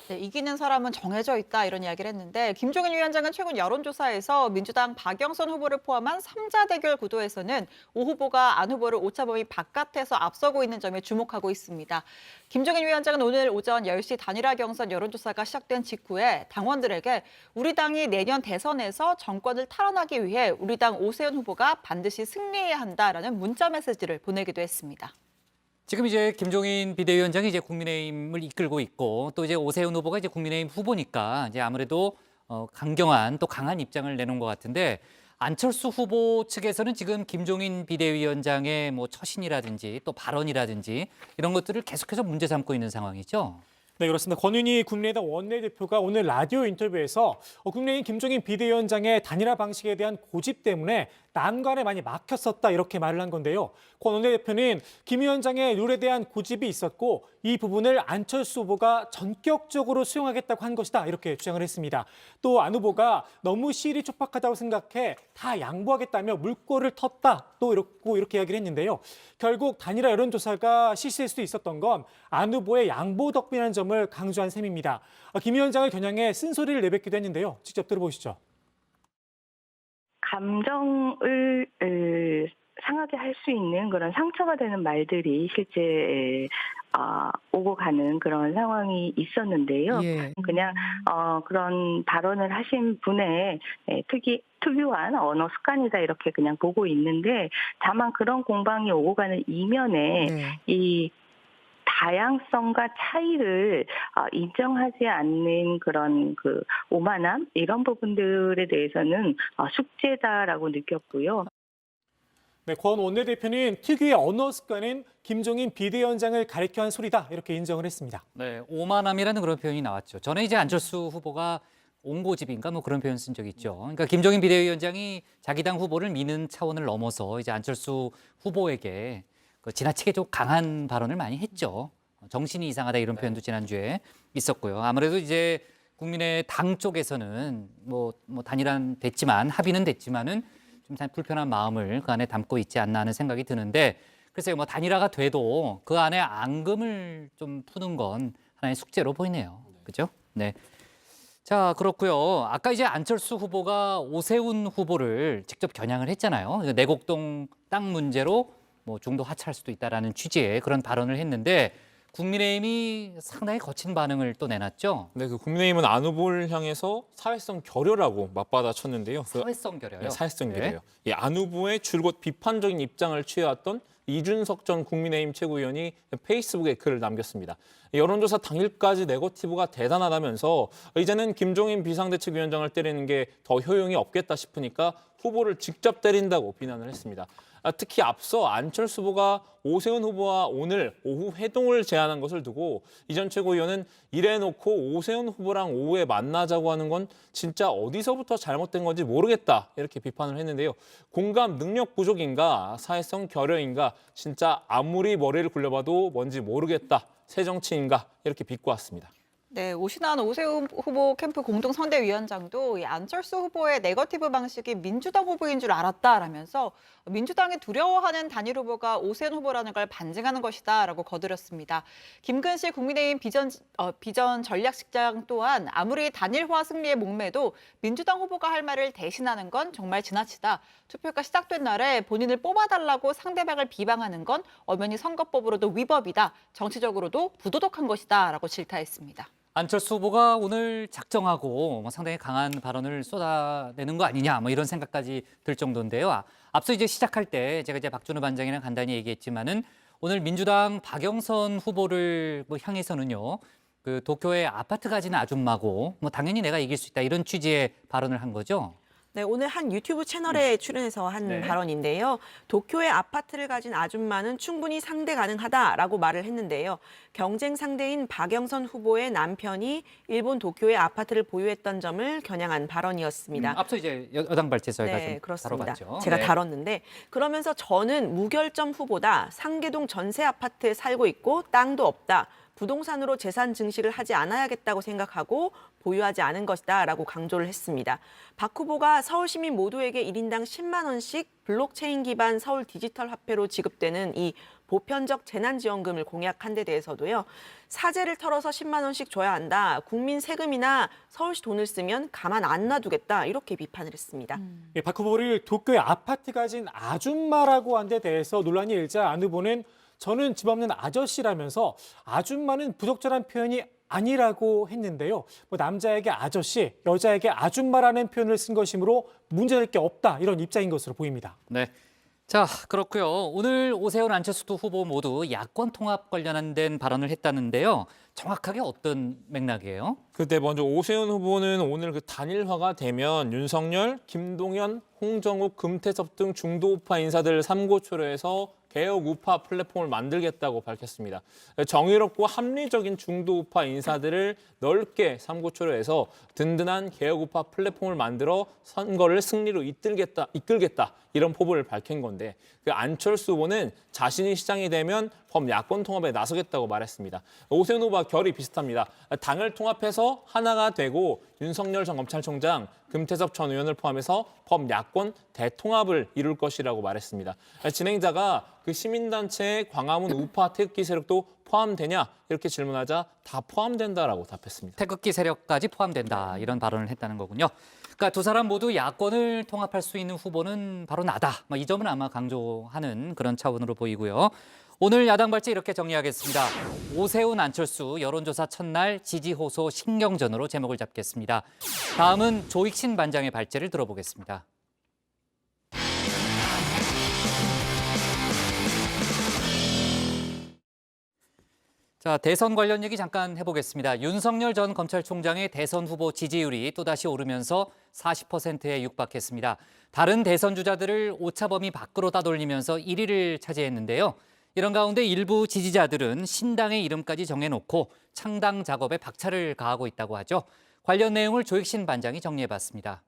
네, 이기는 사람은 정해져 있다 이런 이야기를 했는데 김종인 위원장은 최근 여론조사에서 민주당 박영선 후보를 포함한 3자 대결 구도에서는 오 후보가 안 후보를 오차범위 바깥에서 앞서고 있는 점에 주목하고 있습니다. 김종인 위원장은 오늘 오전 10시 단일화 경선 여론조사가 시작된 직후에 당원들에게 우리 당이 내년 대선에서 정권을 탈환하기 위해 우리 당 오세훈 후보가 반드시 승리해야 한다라는 문자 메시지를 보내기도 했습니다. 지금 이제 김종인 비대위원장이 이제 국민의힘을 이끌고 있고 또 이제 오세훈 후보가 이제 국민의힘 후보니까 이제 아무래도 강경한 또 강한 입장을 내놓은 것 같은데 안철수 후보 측에서는 지금 김종인 비대위원장의 뭐 처신이라든지 또 발언이라든지 이런 것들을 계속해서 문제 삼고 있는 상황이죠. 네, 그렇습니다. 권은희 국민의당 원내대표가 오늘 라디오 인터뷰에서 국민의힘 김종인 비대위원장의 단일화 방식에 대한 고집 때문에 난관에 많이 막혔었다 이렇게 말을 한 건데요. 권 원내대표는 김 위원장의 룰에 대한 고집이 있었고 이 부분을 안철수 후보가 전격적으로 수용하겠다고 한 것이다 이렇게 주장을 했습니다. 또 안 후보가 너무 시일이 촉박하다고 생각해 다 양보하겠다며 물꼬를 텄다 또 이렇게 이야기를 했는데요. 결국 단일화 여론조사가 실시될 수 있었던 건 안 후보의 양보 덕분이라는 점을 강조한 셈입니다. 김 위원장을 겨냥해 쓴소리를 내뱉기도 했는데요. 직접 들어보시죠. 감정을 상하게 할 수 있는 그런 상처가 되는 말들이 실제 오고 가는 그런 상황이 있었는데요. 예. 그냥 그런 발언을 하신 분의 특유한 언어 습관이다 이렇게 그냥 보고 있는데 다만 그런 공방이 오고 가는 이면에 이 다양성과 차이를 인정하지 않는 그런 그 오만함 이런 부분들에 대해서는 숙제다라고 느꼈고요. 네, 권 원내대표는 특유의 언어 습관은 김종인 비대위원장을 가리켜 한 소리다 이렇게 인정을 했습니다. 네, 오만함이라는 그런 표현이 나왔죠. 전에 이제 안철수 후보가 옹고집인가 뭐 그런 표현 쓴 적 있죠. 그러니까 김종인 비대위원장이 자기 당 후보를 미는 차원을 넘어서 이제 안철수 후보에게 지나치게 좀 강한 발언을 많이 했죠. 정신이 이상하다 이런 표현도 지난주에 있었고요. 아무래도 이제 국민의 당 쪽에서는 뭐 단일화는 됐지만 합의는 됐지만은 좀 불편한 마음을 그 안에 담고 있지 않나 하는 생각이 드는데 글쎄요, 뭐 단일화가 돼도 그 안에 앙금을 좀 푸는 건 하나의 숙제로 보이네요. 그죠? 네. 자, 그렇고요. 아까 이제 안철수 후보가 오세훈 후보를 직접 겨냥을 했잖아요. 내곡동 땅 문제로 뭐 중도 하차할 수도 있다라는 취지의 그런 발언을 했는데 국민의힘이 상당히 거친 반응을 또 내놨죠. 네, 그 국민의힘은 안 후보를 향해서 사회성 결여라고 맞받아쳤는데요. 사회성 결여요? 네, 사회성 결여요. 네. 이 안 후보의 줄곧 비판적인 입장을 취해왔던 이준석 전 국민의힘 최고위원이 페이스북에 글을 남겼습니다. 여론조사 당일까지 네거티브가 대단하다면서 이제는 김종인 비상대책위원장을 때리는 게 더 효용이 없겠다 싶으니까 후보를 직접 때린다고 비난을 했습니다. 특히 앞서 안철수 후보가 오세훈 후보와 오늘 오후 회동을 제안한 것을 두고 이 전 최고위원은 이래놓고 오세훈 후보랑 오후에 만나자고 하는 건 진짜 어디서부터 잘못된 건지 모르겠다 이렇게 비판을 했는데요. 공감 능력 부족인가 사회성 결여인가 진짜 아무리 머리를 굴려봐도 뭔지 모르겠다 새정치인가 이렇게 비꼬았습니다. 네, 오신환 오세훈 후보 캠프 공동선대위원장도 이 안철수 후보의 네거티브 방식이 민주당 후보인 줄 알았다라면서 민주당이 두려워하는 단일 후보가 오세훈 후보라는 걸 반증하는 것이다라고 거들었습니다. 김근실 국민의힘 비전 전략실장 또한 아무리 단일화 승리에 목매도 민주당 후보가 할 말을 대신하는 건 정말 지나치다. 투표가 시작된 날에 본인을 뽑아달라고 상대방을 비방하는 건 엄연히 선거법으로도 위법이다. 정치적으로도 부도덕한 것이다라고 질타했습니다. 안철수 후보가 오늘 작정하고 상당히 강한 발언을 쏟아내는 거 아니냐 이런 생각까지 들 정도인데요. 앞서 이제 시작할 때 제가 이제 박준우 반장이랑 간단히 얘기했지만은 오늘 민주당 박영선 후보를 향해서는요. 그 도쿄의 아파트 가진 아줌마고 당연히 내가 이길 수 있다 이런 취지의 발언을 한 거죠. 네, 오늘 한 유튜브 채널에 출연해서 한 발언인데요. 도쿄의 아파트를 가진 아줌마는 충분히 상대 가능하다라고 말을 했는데요. 경쟁 상대인 박영선 후보의 남편이 일본 도쿄의 아파트를 보유했던 점을 겨냥한 발언이었습니다. 앞서 이제 여당 발제 저희가 네, 좀 그렇습니다. 다뤄봤죠. 제가 네. 다뤘는데 그러면서 저는 무결점 후보다 상계동 전세 아파트에 살고 있고 땅도 없다. 부동산으로 재산 증식을 하지 않아야겠다고 생각하고 보유하지 않은 것이다 라고 강조를 했습니다. 박 후보가 서울 시민 모두에게 1인당 10만 원씩 블록체인 기반 서울 디지털 화폐로 지급되는 이 보편적 재난지원금을 공약한 데 대해서도요. 사재를 털어서 10만 원씩 줘야 한다. 국민 세금이나 서울시 돈을 쓰면 가만 안 놔두겠다. 이렇게 비판을 했습니다. 예, 박 후보를 도쿄의 아파트 가진 아줌마라고 한 데 대해서 논란이 일자 안 후보는 저는 집 없는 아저씨라면서 아줌마는 부적절한 표현이 아니라고 했는데요. 남자에게 아저씨, 여자에게 아줌마라는 표현을 쓴 것이므로 문제될 게 없다 이런 입장인 것으로 보입니다. 네. 자, 그렇고요. 오늘 오세훈 안철수 두 후보 모두 야권 통합 관련된 발언을 했다는데요. 정확하게 어떤 맥락이에요? 그때 먼저 오세훈 후보는 오늘 그 단일화가 되면 윤석열, 김동연, 홍정욱, 금태섭 등 중도 우파 인사들 3고초려해서 개혁 우파 플랫폼을 만들겠다고 밝혔습니다. 정의롭고 합리적인 중도 우파 인사들을 넓게 3고초려해서 든든한 개혁 우파 플랫폼을 만들어 선거를 승리로 이끌겠다 이런 포부를 밝힌 건데 그 안철수 후보는 자신이 시장이 되면 범야권 통합에 나서겠다고 말했습니다. 오세훈 후보와 결이 비슷합니다. 당을 통합해서 하나가 되고 윤석열 전 검찰총장, 금태섭 전 의원을 포함해서 범야권 대통합을 이룰 것이라고 말했습니다. 진행자가 그 시민단체 광화문 우파 태극기 세력도 포함되냐 이렇게 질문하자 다 포함된다라고 답했습니다. 태극기 세력까지 포함된다 이런 발언을 했다는 거군요. 그러니까 두 사람 모두 야권을 통합할 수 있는 후보는 바로 나다. 이 점은 아마 강조하는 그런 차원으로 보이고요. 오늘 야당 발제 이렇게 정리하겠습니다. 오세훈 안철수 여론조사 첫날 지지 호소 신경전으로 제목을 잡겠습니다. 다음은 조익신 반장의 발제를 들어보겠습니다. 자, 대선 관련 얘기 잠깐 해보겠습니다. 윤석열 전 검찰총장의 대선 후보 지지율이 또다시 오르면서 40%에 육박했습니다. 다른 대선 주자들을 오차범위 밖으로 따돌리면서 1위를 차지했는데요. 이런 가운데 일부 지지자들은 신당의 이름까지 정해놓고 창당 작업에 박차를 가하고 있다고 하죠. 관련 내용을 조익신 반장이 정리해봤습니다.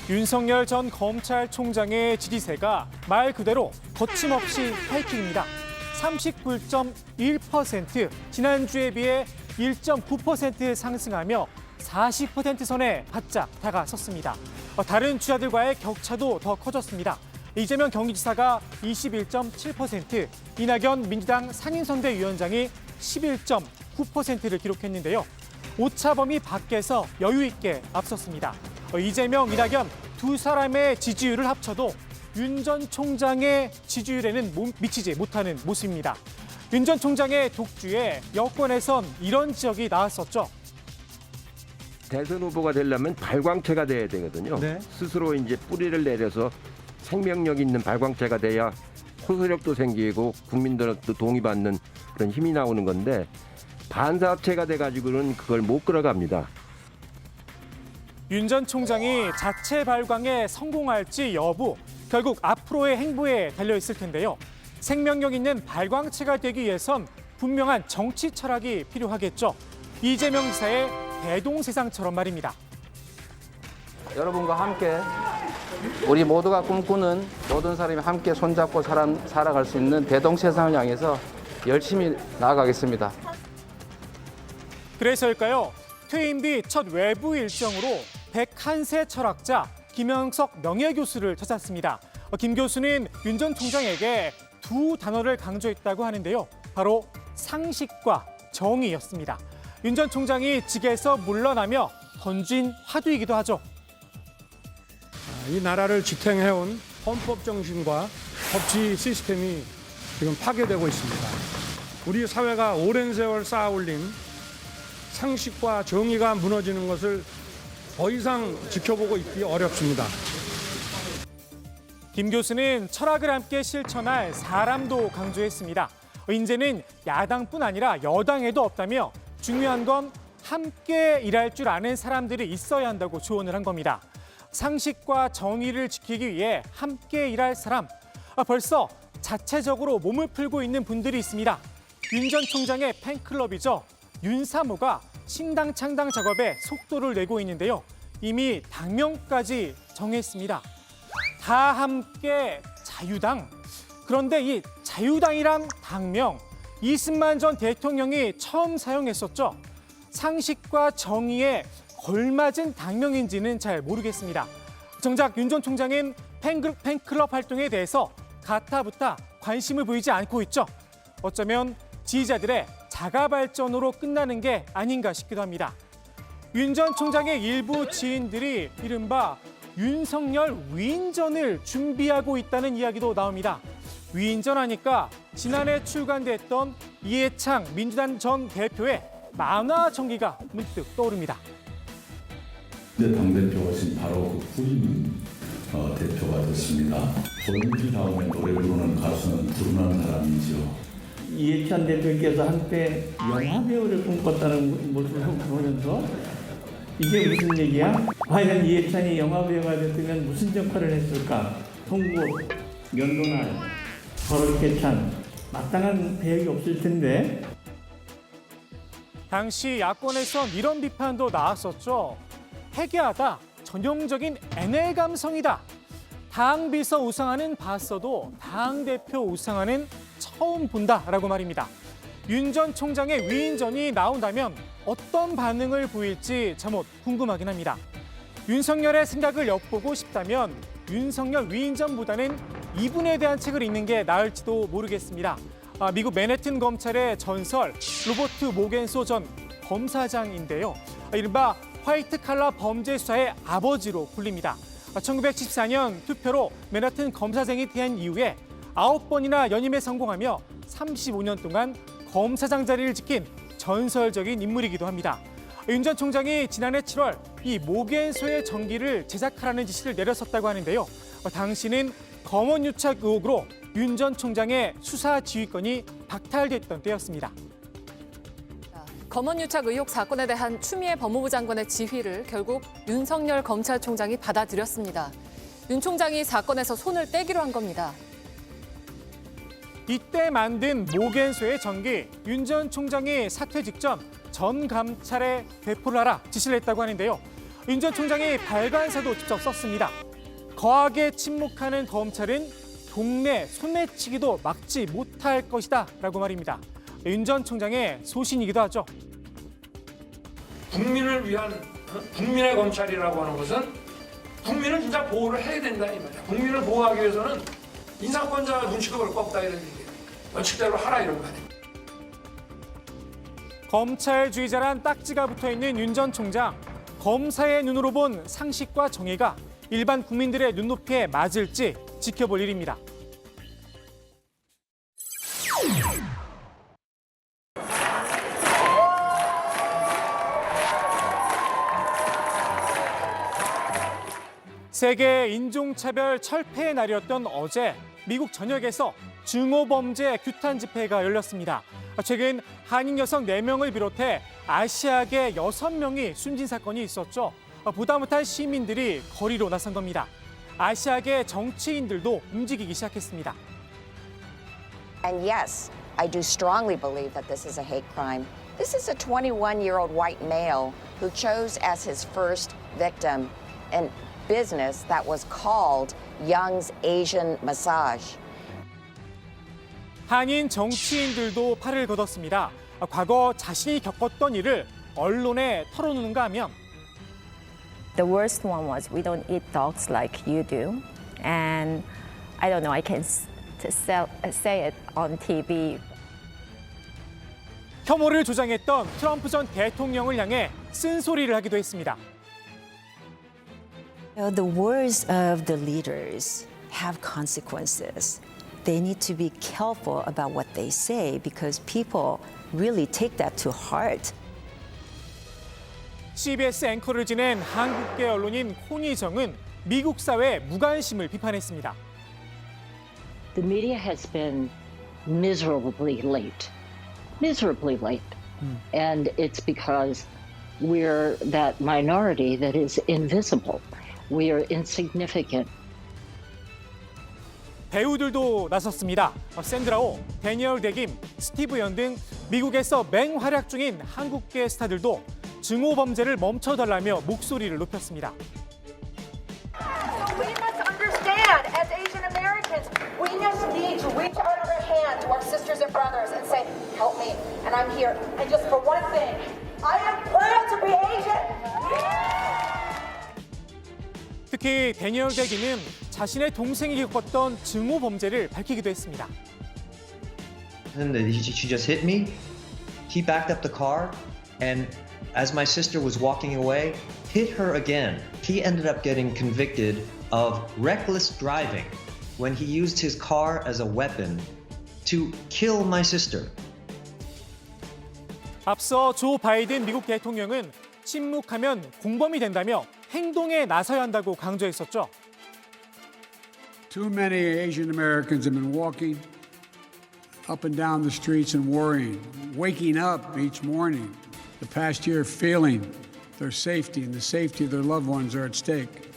윤석열 전 검찰총장의 지지세가 말 그대로 거침없이 하이킹입니다. 39.1%, 지난주에 비해 1.9% 상승하며 40% 선에 바짝 다가섰습니다. 다른 주자들과의 격차도 더 커졌습니다. 이재명 경기지사가 21.7%, 이낙연 민주당 상임선대위원장이 11.9%를 기록했는데요. 오차범위 밖에서 여유 있게 앞섰습니다. 이재명, 이낙연 두 사람의 지지율을 합쳐도 윤 전 총장의 지지율에는 미치지 못하는 모습입니다. 윤 전 총장의 독주에 여권에선 이런 지적이 나왔었죠. 대선 후보가 되려면 발광체가 돼야 되거든요. 네. 스스로 이제 뿌리를 내려서 생명력 있는 발광체가 돼야 호소력도 생기고 국민들도 동의받는 그런 힘이 나오는 건데 반사체가 돼가지고는 그걸 못 끌어갑니다. 윤 전 총장이 자체 발광에 성공할지 여부, 결국 앞으로의 행보에 달려 있을 텐데요. 생명력 있는 발광체가 되기 위해선 분명한 정치 철학이 필요하겠죠. 이재명 지사의 대동세상처럼 말입니다. 여러분과 함께 우리 모두가 꿈꾸는 모든 사람이 함께 손잡고 살아갈 수 있는 대동세상을 향해서 열심히 나아가겠습니다. 그래서일까요? 퇴임 뒤 첫 외부 일정으로 101세 철학자 김영석 명예교수를 찾았습니다. 김 교수는 윤 전 총장에게 두 단어를 강조했다고 하는데요. 바로 상식과 정의였습니다. 윤 전 총장이 직에서 물러나며 던진 화두이기도 하죠. 이 나라를 지탱해온 헌법 정신과 법치 시스템이 지금 파괴되고 있습니다. 우리 사회가 오랜 세월 쌓아올린 상식과 정의가 무너지는 것을 더 이상 지켜보고 있기 어렵습니다. 김 교수는 철학을 함께 실천할 사람도 강조했습니다. 이제는 야당뿐 아니라 여당에도 없다며 중요한 건 함께 일할 줄 아는 사람들이 있어야 한다고 조언을 한 겁니다. 상식과 정의를 지키기 위해 함께 일할 사람. 벌써 자체적으로 몸을 풀고 있는 분들이 있습니다. 윤 전 총장의 팬클럽이죠. 윤사모가 신당 창당 작업에 속도를 내고 있는데요. 이미 당명까지 정했습니다. 다 함께 자유당. 그런데 이 자유당이랑 당명, 이승만 전 대통령이 처음 사용했었죠. 상식과 정의에 걸맞은 당명인지는 잘 모르겠습니다. 정작 윤 전 총장은 팬클럽 활동에 대해서 가타부타 관심을 보이지 않고 있죠. 어쩌면 지지자들의 자가 발전으로 끝나는 게 아닌가 싶기도 합니다. 윤 전 총장의 일부 지인들이 이른바 윤석열 위인전을 준비하고 있다는 이야기도 나옵니다. 위인전하니까 지난해 출간됐던 이해창 민주당 전 대표의 만화 전기가 문득 떠오릅니다. 당대표가 바로 그 후임 대표가 됐습니다. 본인이 나오면 노래 부르는 가수는 부르는 사람이죠. 이해찬 대표께서 한때 영화배우를 꿈꿨다는 모습을 보면서 이게 무슨 얘기야? 과연 이해찬이 영화배우가 됐으면 무슨 역할을 했을까? 송곳, 면도날, 버럭해찬 마땅한 배역이 없을 텐데. 당시 야권에선 이런 비판도 나왔었죠. 회개하다, 전형적인 NL 감성이다. 당 비서 우상화는 봤어도 당 대표 우상화는 처음 본다라고 말입니다. 윤 전 총장의 위인전이 나온다면 어떤 반응을 보일지 참으로 궁금하긴 합니다. 윤석열의 생각을 엿보고 싶다면 윤석열 위인전보다는 이분에 대한 책을 읽는 게 나을지도 모르겠습니다. 미국 맨해튼 검찰의 전설 로버트 모겐소 전 검사장인데요. 이른바 화이트 칼라 범죄 수사의 아버지로 불립니다. 1974년 투표로 맨해튼 검사장이 된 이후에 9번이나 연임에 성공하며 35년 동안 검사장 자리를 지킨 전설적인 인물이기도 합니다. 윤 전 총장이 지난해 7월 이 모겐소의 전기를 제작하라는 지시를 내렸었다고 하는데요. 당시는 검언 유착 의혹으로 윤 전 총장의 수사 지휘권이 박탈됐던 때였습니다. 검언 유착 의혹 사건에 대한 추미애 법무부 장관의 지휘를 결국 윤석열 검찰총장이 받아들였습니다. 윤 총장이 사건에서 손을 떼기로 한 겁니다. 이때 만든 모겐소의 전기, 윤 전 총장이 사퇴 직전 전 감찰에 배포를 하라 지시를 했다고 하는데요. 윤 전 총장이 발간사도 직접 썼습니다. 거하게 침묵하는 검찰은 동네 소매치기도 막지 못할 것이다 라고 말입니다. 윤 전 총장의 소신이기도 하죠. 국민을 위한 국민의 검찰이라고 하는 것은 국민을 진짜 보호를 해야 된다 이 말이야. 국민을 보호하기 위해서는 인사권자 눈치도 볼 거 없다 이런 얘기예요. 원칙대로 하라 이런 거 아니에요. 검찰주의자란 딱지가 붙어있는 윤 전 총장. 검사의 눈으로 본 상식과 정의가 일반 국민들의 눈높이에 맞을지 지켜볼 일입니다. 세계 인종차별 철폐의 날이었던 어제 미국 전역에서 증오범죄 규탄 집회가 열렸습니다. 최근 한인 여성 4명을 비롯해 아시아계 6명이 숨진 사건이 있었죠. 보다 못한 시민들이 거리로 나선 겁니다. 아시아계 정치인들도 움직이기 시작했습니다. And yes, I do strongly believe that this is a hate crime. This is a 21-year-old white male who chose as his first victim an business that was called Young's Asian Massage. 한인 정치인들도 팔을 걷었습니다. 과거 자신이 겪었던 일을 언론에 털어놓는가 하면 The worst one was we don't eat dogs like you do. And I don't know, I can say it on TV. 혐오를 조장했던 트럼프 전 대통령을 향해 쓴소리를 하기도 했습니다. The words of the leaders have consequences. They need to be careful about what they say because people really take that to heart. CBS 앵커를 지낸 한국계 언론인 홍희정은 미국 사회의 무관심을 비판했습니다. The media has been miserably late. And it's because we're that minority that is invisible. We are insignificant. 배우들도 나섰습니다. 샌드라오, 데니얼 데김, 스티브 연 등 미국에서 맹활약 중인 한국계 스타들도 증오 범죄를 멈춰달라며 목소리를 높였습니다. We must understand, as Asian Americans, we just need to reach out our hand to our sisters and brothers and say, help me, and I'm here. And just for one thing, I am proud to be Asian. 특히 데니얼 데김은 자신의 동생이 겪었던 증오 범죄를 밝히기도 했습니다. She just hit me. He backed up the car, and as my sister was walking away, hit her again. He ended up getting convicted of reckless driving when he used his car as a weapon to kill my sister. 앞서 조 바이든 미국 대통령은 침묵하면 공범이 된다며 행동에 나서야 한다고 강조했었죠. Too many Asian Americans have been walking up and down the streets and worrying, waking up each morning the past year feeling their safety and the safety of their loved ones are at stake.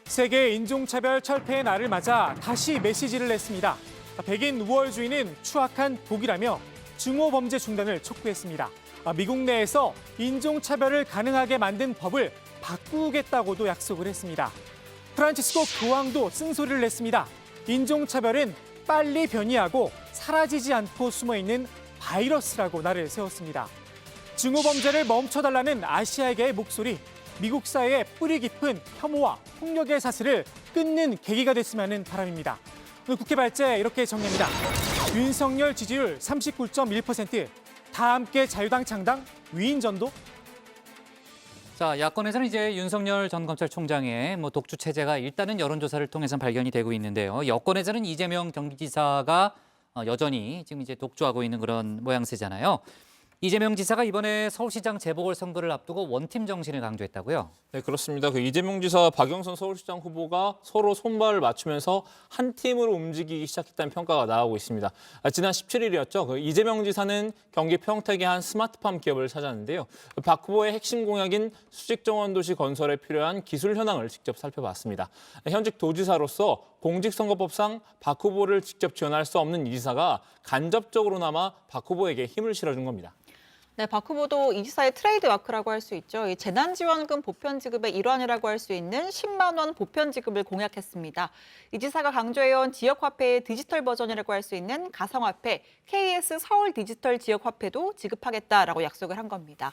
세계 인종차별 철폐의 날을 맞아 다시 메시지를 냈습니다. 백인 우월주의는 추악한 독이라며 증오 범죄 중단을 촉구했습니다. 미국 내에서 인종차별을 가능하게 만든 법을 바꾸겠다고도 약속을 했습니다. 프란치스코 교황도 쓴소리를 냈습니다. 인종차별은 빨리 변이하고 사라지지 않고 숨어있는 바이러스라고 날을 세웠습니다. 증오 범죄를 멈춰달라는 아시아계의 목소리, 미국 사회의 뿌리 깊은 혐오와 폭력의 사슬을 끊는 계기가 됐으면 하는 바람입니다. 오늘 국회 발제 이렇게 정리합니다. 윤석열 지지율 39.1%, 다 함께 자유당 창당, 위인전도? 자, 야권에서는 이제 윤석열 전 검찰총장의 독주 체제가 일단은 여론조사를 통해서 발견이 되고 있는데요. 여권에서는 이재명 경기지사가 여전히 지금 이제 독주하고 있는 그런 모양새잖아요. 이재명 지사가 이번에 서울시장 재보궐선거를 앞두고 원팀 정신을 강조했다고요? 네, 그렇습니다. 이재명 지사와 박영선 서울시장 후보가 서로 손발을 맞추면서 한 팀으로 움직이기 시작했다는 평가가 나오고 있습니다. 지난 17일이었죠. 이재명 지사는 경기 평택의 한 스마트팜 기업을 찾았는데요. 박 후보의 핵심 공약인 수직정원도시 건설에 필요한 기술 현황을 직접 살펴봤습니다. 현직 도지사로서 공직선거법상 박 후보를 직접 지원할 수 없는 이 지사가 간접적으로나마 박 후보에게 힘을 실어준 겁니다. 네, 박 후보도 이 지사의 트레이드마크라고 할 수 있죠. 이 재난지원금 보편 지급의 일환이라고 할 수 있는 10만 원 보편 지급을 공약했습니다. 이 지사가 강조해온 지역화폐의 디지털 버전이라고 할 수 있는 가상화폐 KS 서울 디지털 지역화폐도 지급하겠다라고 약속을 한 겁니다.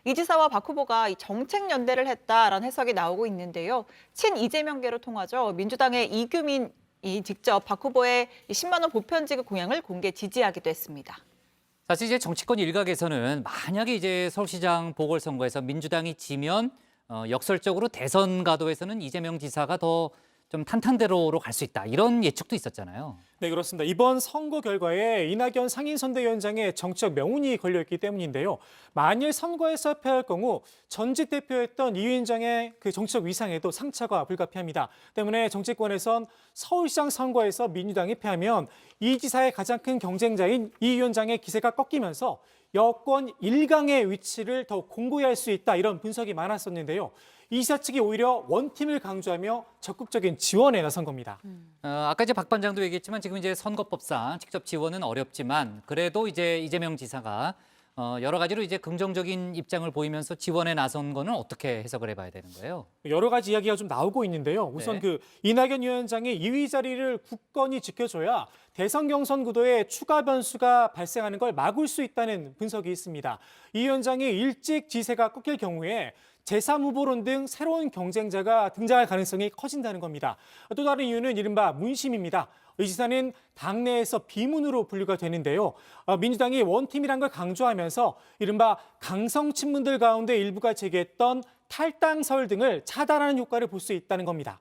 이 지사와 박 후보가 이 정책 연대를 했다라는 해석이 나오고 있는데요. 친 이재명계로 통하죠. 민주당의 이규민이 직접 박 후보의 10만 원 보편 지급 공약을 공개 지지하기도 했습니다. 사실 이제 정치권 일각에서는 만약에 이제 서울시장 보궐선거에서 민주당이 지면 역설적으로 대선 가도에서는 이재명 지사가 더 좀 탄탄대로로 갈 수 있다. 이런 예측도 있었잖아요. 네, 그렇습니다. 이번 선거 결과에 이낙연 상임선대위원장의 정치적 명운이 걸려있기 때문인데요. 만일 선거에서 패할 경우 전직 대표였던 이 위원장의 그 정치적 위상에도 상처가 불가피합니다. 때문에 정치권에선 서울시장 선거에서 민주당이 패하면 이 지사의 가장 큰 경쟁자인 이 위원장의 기세가 꺾이면서 여권 1강의 위치를 더욱 공고히 할 수 있다, 이런 분석이 많았었는데요. 이 지사 측이 오히려 원팀을 강조하며 적극적인 지원에 나선 겁니다. 아까 이제 박 반장도 얘기했지만 지금 이제 선거법상 직접 지원은 어렵지만 그래도 이제 이재명 지사가 여러 가지로 이제 긍정적인 입장을 보이면서 지원에 나선 거는 어떻게 해석을 해봐야 되는 거예요? 여러 가지 이야기가 좀 나오고 있는데요. 우선 그 이낙연 위원장의 2위 자리를 굳건히 지켜줘야 대선 경선 구도에 추가 변수가 발생하는 걸 막을 수 있다는 분석이 있습니다. 이 위원장이 일찍 지세가 꺾일 경우에 제3후보론 등 새로운 경쟁자가 등장할 가능성이 커진다는 겁니다. 또 다른 이유는 이른바 문심입니다. 이 지사는 당내에서 비문으로 분류가 되는데요. 민주당이 원팀이란 걸 강조하면서 이른바 강성 친문들 가운데 일부가 제기했던 탈당설 등을 차단하는 효과를 볼 수 있다는 겁니다.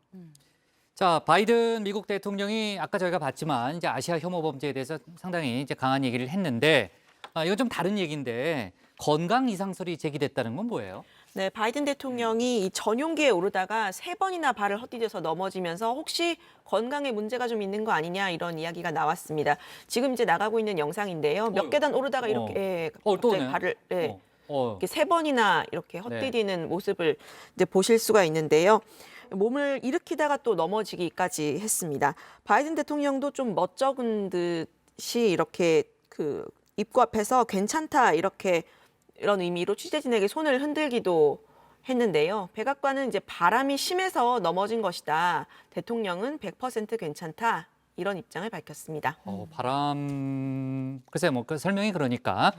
자, 바이든 미국 대통령이 아까 저희가 봤지만 이제 아시아 혐오 범죄에 대해서 상당히 이제 강한 얘기를 했는데 이건 좀 다른 얘기인데 건강 이상설이 제기됐다는 건 뭐예요? 네, 바이든 대통령이 이 전용기에 오르다가 3번이나 발을 헛디뎌서 넘어지면서 혹시 건강에 문제가 좀 있는 거 아니냐, 이런 이야기가 나왔습니다. 지금 이제 나가고 있는 영상인데요. 몇 계단 오르다가 이렇게 갑자기 발을 이렇게 3번이나 이렇게 헛디디는 모습을 이제 보실 수가 있는데요. 몸을 일으키다가 또 넘어지기까지 했습니다. 바이든 대통령도 좀 멋쩍은 듯이 이렇게 그 입구 앞에서 괜찮다, 이런 의미로 취재진에게 손을 흔들기도 했는데요. 백악관은 이제 바람이 심해서 넘어진 것이다. 대통령은 100% 괜찮다, 이런 입장을 밝혔습니다. 글쎄 뭐 그 설명이 그러니까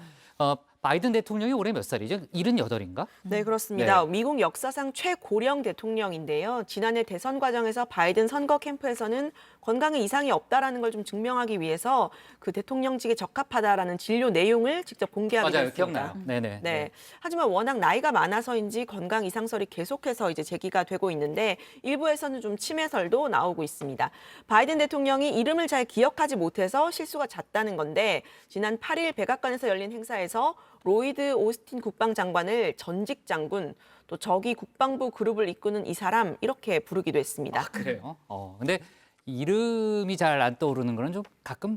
바이든 대통령이 올해 몇 살이죠? 78인가? 네, 그렇습니다. 네. 미국 역사상 최고령 대통령인데요. 지난해 대선 과정에서 바이든 선거 캠프에서는 건강에 이상이 없다라는 걸 좀 증명하기 위해서 그 대통령직에 적합하다라는 진료 내용을 직접 공개하기도 맞아요, 했습니다. 기억나요. 네네. 네. 하지만 워낙 나이가 많아서인지 건강 이상설이 계속해서 이제 제기가 되고 있는데 일부에서는 좀 치매설도 나오고 있습니다. 바이든 대통령이 이름을 잘 기억하지 못해서 실수가 잦다는 건데 지난 8일 백악관에서 열린 행사에서 로이드 오스틴 국방장관을 전직 장군, 또 적이 국방부 그룹을 이끄는 이 사람, 이렇게 부르기도 했습니다. 그래요? 근데 이름이 잘 안 떠오르는 거는 좀 가끔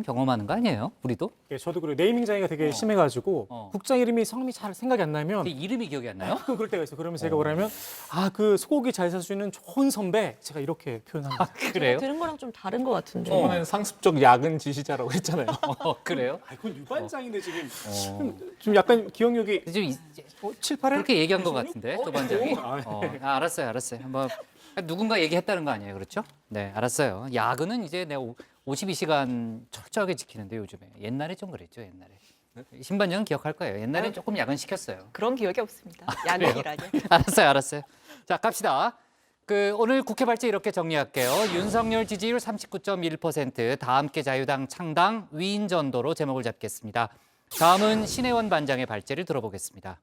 경험하는 거 아니에요? 우리도? 예, 저도 그리고 네이밍 장애가 되게 심해가지고 국장 이름이 성함이 잘 생각이 안 나면 이름이 기억이 안 나요? 그럴 때가 있어요. 그러면 제가 뭐라면 그 소고기 잘 사주는 좋은 선배, 제가 이렇게 표현합니다. 그래요? 들은 거랑 좀 다른 것 같은데. 저번엔 상습적 야근 지시자라고 했잖아요. 그래요? 그건 유반장인데 지금 좀 약간 기억력이 좀 7, 8회? 그렇게 얘기한 것 같은데 또 반장이. 네. 알았어요. 한번 누군가 얘기했다는 거 아니에요, 그렇죠? 네, 알았어요. 야근은 이제 내가 52시간 철저하게 지키는데 요즘에. 옛날에 좀 그랬죠, 옛날에. 신반장은 기억할 거예요. 옛날에 조금 야근 시켰어요. 그런 기억이 없습니다. 야근이라뇨. 알았어요. 자, 갑시다. 오늘 국회 발제 이렇게 정리할게요. 윤석열 지지율 39.1%, 다함께 자유당 창당 위인전도로 제목을 잡겠습니다. 다음은 신혜원 반장의 발제를 들어보겠습니다.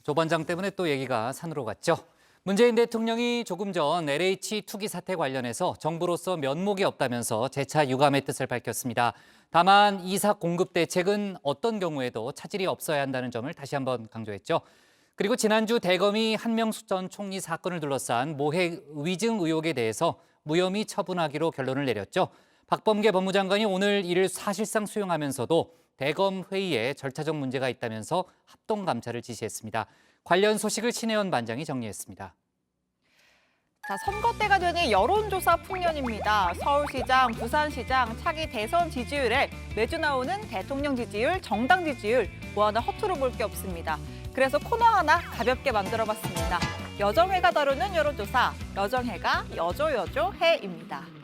조 반장 때문에 또 얘기가 산으로 갔죠. 문재인 대통령이 조금 전 LH 투기 사태 관련해서 정부로서 면목이 없다면서 재차 유감의 뜻을 밝혔습니다. 다만 이사 공급 대책은 어떤 경우에도 차질이 없어야 한다는 점을 다시 한번 강조했죠. 그리고 지난주 대검이 한명숙 전 총리 사건을 둘러싼 모해 위증 의혹에 대해서 무혐의 처분하기로 결론을 내렸죠. 박범계 법무장관이 오늘 이를 사실상 수용하면서도 대검 회의에 절차적 문제가 있다면서 합동 감찰을 지시했습니다. 관련 소식을 신혜원 반장이 정리했습니다. 자, 선거 때가 되니 여론조사 풍년입니다. 서울시장, 부산시장 차기 대선 지지율에 매주 나오는 대통령 지지율, 정당 지지율 뭐 하나 허투루 볼 게 없습니다. 그래서 코너 하나 가볍게 만들어봤습니다. 여정회가 다루는 여론조사, 여정회가 여조여조해입니다.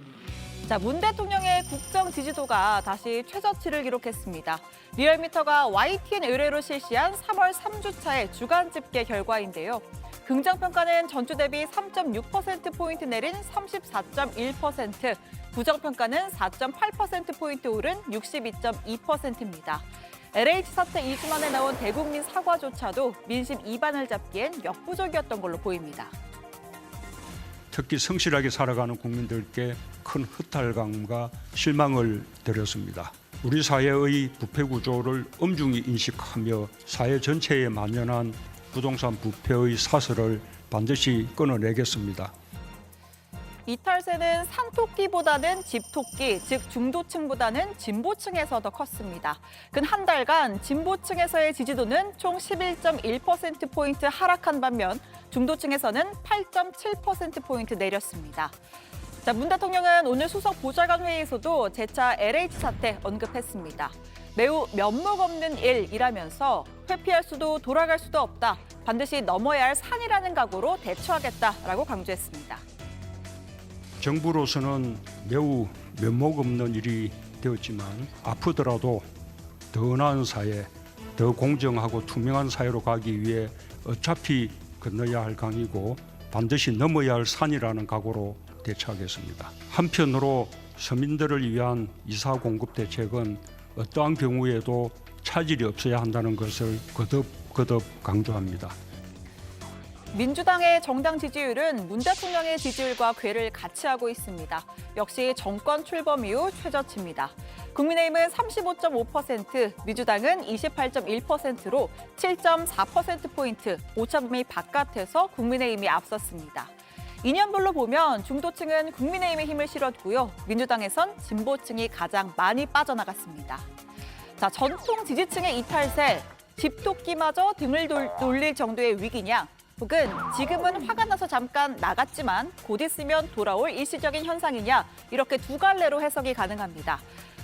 자, 문 대통령의 국정 지지도가 다시 최저치를 기록했습니다. 리얼미터가 YTN 의뢰로 실시한 3월 3주차의 주간 집계 결과인데요. 긍정평가는 전주 대비 3.6%포인트 내린 34.1%, 부정평가는 4.8%포인트 오른 62.2%입니다. LH 사태 2주 만에 나온 대국민 사과조차도 민심 이반을 잡기엔 역부족이었던 걸로 보입니다. 특히 성실하게 살아가는 국민들께 큰 허탈감과 실망을 드렸습니다. 우리 사회의 부패 구조를 엄중히 인식하며 사회 전체에 만연한 부동산 부패의 사슬을 반드시 끊어내겠습니다. 이탈세는 산토끼보다는 집토끼, 즉 중도층보다는 진보층에서 더 컸습니다. 근 한 달간 진보층에서의 지지도는 총 11.1%포인트 하락한 반면 중도층에서는 8.7%포인트 내렸습니다. 자, 문 대통령은 오늘 수석 보좌관 회의에서도 재차 LH 사태 언급했습니다. 매우 면목 없는 일이라면서 회피할 수도 돌아갈 수도 없다. 반드시 넘어야 할 산이라는 각오로 대처하겠다라고 강조했습니다. 정부로서는 매우 면목 없는 일이 되었지만 아프더라도 더 나은 사회, 더 공정하고 투명한 사회로 가기 위해 어차피 건너야 할 강이고 반드시 넘어야 할 산이라는 각오로 대처하겠습니다. 한편으로 서민들을 위한 이사 공급 대책은 어떠한 경우에도 차질이 없어야 한다는 것을 거듭 강조합니다. 민주당의 정당 지지율은 문 대통령의 지지율과 궤를 같이 하고 있습니다. 역시 정권 출범 이후 최저치입니다. 국민의힘은 35.5%, 민주당은 28.1%로 7.4%포인트 오차범위 바깥에서 국민의힘이 앞섰습니다. 이념별로 보면 중도층은 국민의힘에 힘을 실었고요. 민주당에선 진보층이 가장 많이 빠져나갔습니다. 자, 전통 지지층의 이탈세, 집토끼마저 등을 돌릴 정도의 위기냐? 혹은 지금은 화가 나서 잠깐 나갔지만 곧 있으면 돌아올 일시적인 현상이냐? 이렇게 두 갈래로 해석이 가능합니다.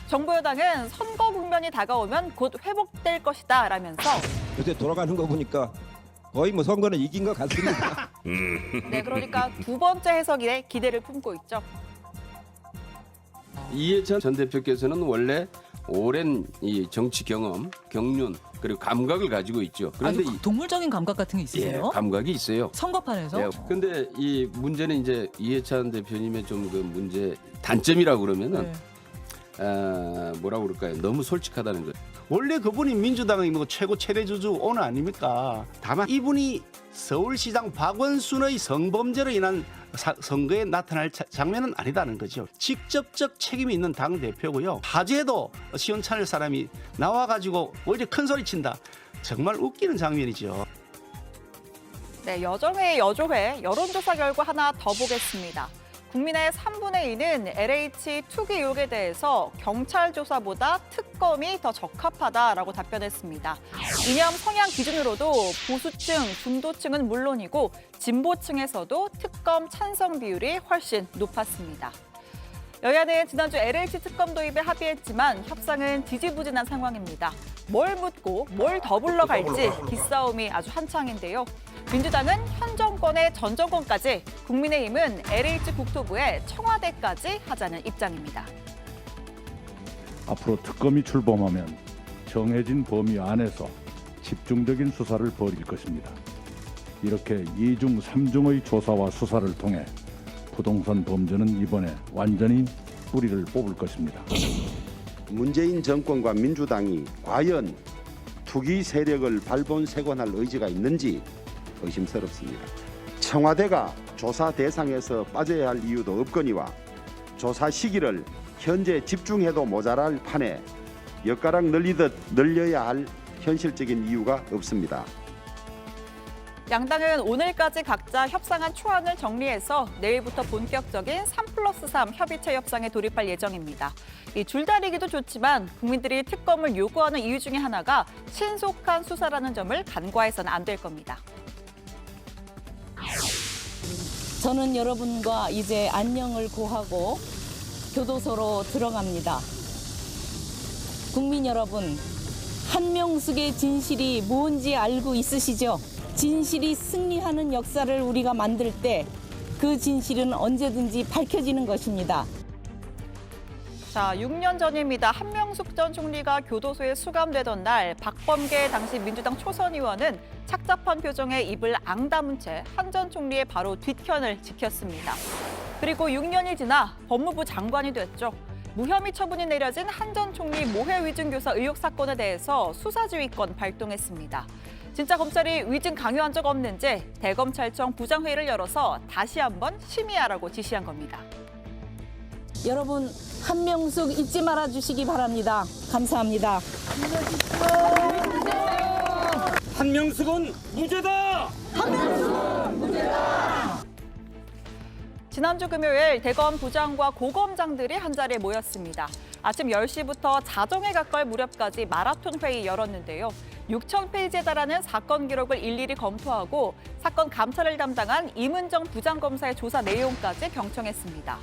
정부 여당은 선거 국면이 다가오면 곧 회복될 것이다 라면서 요새 돌아가는 거 보니까 거의 뭐 선거는 이긴 것 같습니다. 네, 그러니까 두 번째 해석에 기대를 품고 있죠. 이해찬 전 대표께서는 원래 오랜 이 정치 경험, 경륜 그리고 감각을 가지고 있죠. 그런데 동물적인 감각 같은 게 있으세요? 예, 감각이 있어요. 선거판에서? 예, 근데 이 문제는 이제 이해찬 대표님의 좀 그 문제 단점이라고 그러면은 뭐라고 그럴까요? 너무 솔직하다는 거예요. 원래 그분이 민주당의 뭐 최고 최대주주 오너 아닙니까? 다만 이분이 서울시장 박원순의 성범죄로 인한 선거에 나타날 장면은 아니다는 거죠. 직접적 책임이 있는 당대표고요. 화제도 시원찮을 사람이 나와가지고 오히려 큰 소리 친다. 정말 웃기는 장면이죠. 네, 여정의 여조회 여론조사 결과 하나 더 보겠습니다. 국민의 3분의 2는 LH 투기 의혹에 대해서 경찰 조사보다 특검이 더 적합하다라고 답변했습니다. 이념 성향 기준으로도 보수층, 중도층은 물론이고 진보층에서도 특검 찬성 비율이 훨씬 높았습니다. 여야는 지난주 LH 특검 도입에 합의했지만 협상은 지지부진한 상황입니다. 뭘 묻고 뭘 더 불러갈지 기싸움이 아주 한창인데요. 민주당은 현 정권의 전 정권까지, 국민의힘은 LH 국토부에 청와대까지 하자는 입장입니다. 앞으로 특검이 출범하면 정해진 범위 안에서 집중적인 수사를 벌일 것입니다. 이렇게 2중, 3중의 조사와 수사를 통해 부동산 범죄는 이번에 완전히 뿌리를 뽑을 것입니다. 문재인 정권과 민주당이 과연 투기 세력을 발본색원할 의지가 있는지 의심스럽습니다. 청와대가 조사 대상에서 빠져야 할 이유도 없거니와 조사 시기를 현재 집중해도 모자랄 판에 엿가락 늘리듯 늘려야 할 현실적인 이유가 없습니다. 양당은 오늘까지 각자 협상한 초안을 정리해서 내일부터 본격적인 3+3 협의체 협상에 돌입할 예정입니다. 이 줄다리기도 좋지만 국민들이 특검을 요구하는 이유 중에 하나가 신속한 수사라는 점을 간과해서는 안 될 겁니다. 저는 여러분과 이제 안녕을 고하고 교도소로 들어갑니다. 국민 여러분, 한명숙의 진실이 뭔지 알고 있으시죠? 진실이 승리하는 역사를 우리가 만들 때 그 진실은 언제든지 밝혀지는 것입니다. 자, 6년 전입니다. 한명숙 전 총리가 교도소에 수감되던 날 박범계 당시 민주당 초선 의원은 착잡한 표정에 입을 앙다문 채 한 전 총리의 바로 뒷편을 지켰습니다. 그리고 6년이 지나 법무부 장관이 됐죠. 무혐의 처분이 내려진 한 전 총리 모해 위증 교사 의혹 사건에 대해서 수사지휘권 발동했습니다. 진짜 검찰이 위증 강요한 적 없는지 대검찰청 부장회의를 열어서 다시 한번 심의하라고 지시한 겁니다. 여러분 한명숙 잊지 말아 주시기 바랍니다. 감사합니다. 한명숙은 무죄다! 한명숙은 무죄다! 지난주 금요일 대검 부장과 고검장들이 한자리에 모였습니다. 아침 10시부터 자정에 가까울 무렵까지 마라톤 회의 열었는데요. 6,000페이지에 달하는 사건 기록을 일일이 검토하고 사건 감찰을 담당한 임은정 부장검사의 조사 내용까지 경청했습니다.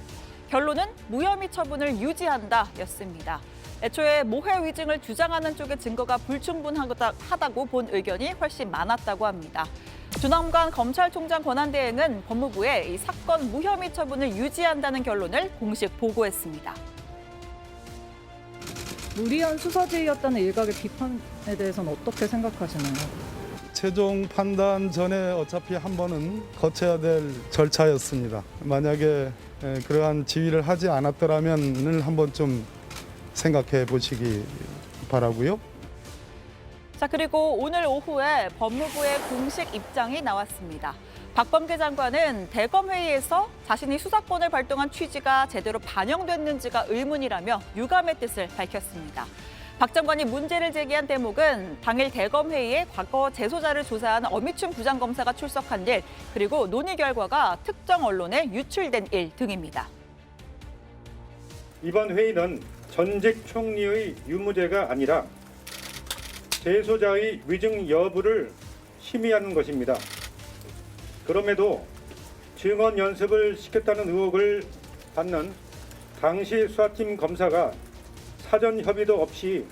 결론은 무혐의 처분을 유지한다였습니다. 애초에 모해 위증을 주장하는 쪽의 증거가 불충분하다고 본 의견이 훨씬 많았다고 합니다. 주남관 검찰총장 권한대행은 법무부에 이 사건 무혐의 처분을 유지한다는 결론을 공식 보고했습니다. 무리한 수사지휘였다는 일각의 비판에 대해서는 어떻게 생각하시나요? 최종 판단 전에 어차피 한 번은 거쳐야 될 절차였습니다. 만약에 그러한 지휘를 하지 않았더라면 한번 좀 생각해 보시기 바라고요. 자, 그리고 오늘 오후에 법무부의 공식 입장이 나왔습니다. 박범계 장관은 대검 회의에서 자신이 수사권을 발동한 취지가 제대로 반영됐는지가 의문이라며 유감의 뜻을 밝혔습니다. 박 장관이 문제를 제기한 대목은 당일 대검 회의에 과거 재소자를 조사한 어미춘 부장검사가 출석한 일, 그리고 논의 결과가 특정 언론에 유출된 일 등입니다. 이번 회의는 전직 총리의 유무죄가 아니라 재소자의 위증 여부를 심의하는 것입니다. 그럼에도 증언 연습을 시켰다는 의혹을 받는 당시 수사팀 검사가 사전 협의도 없이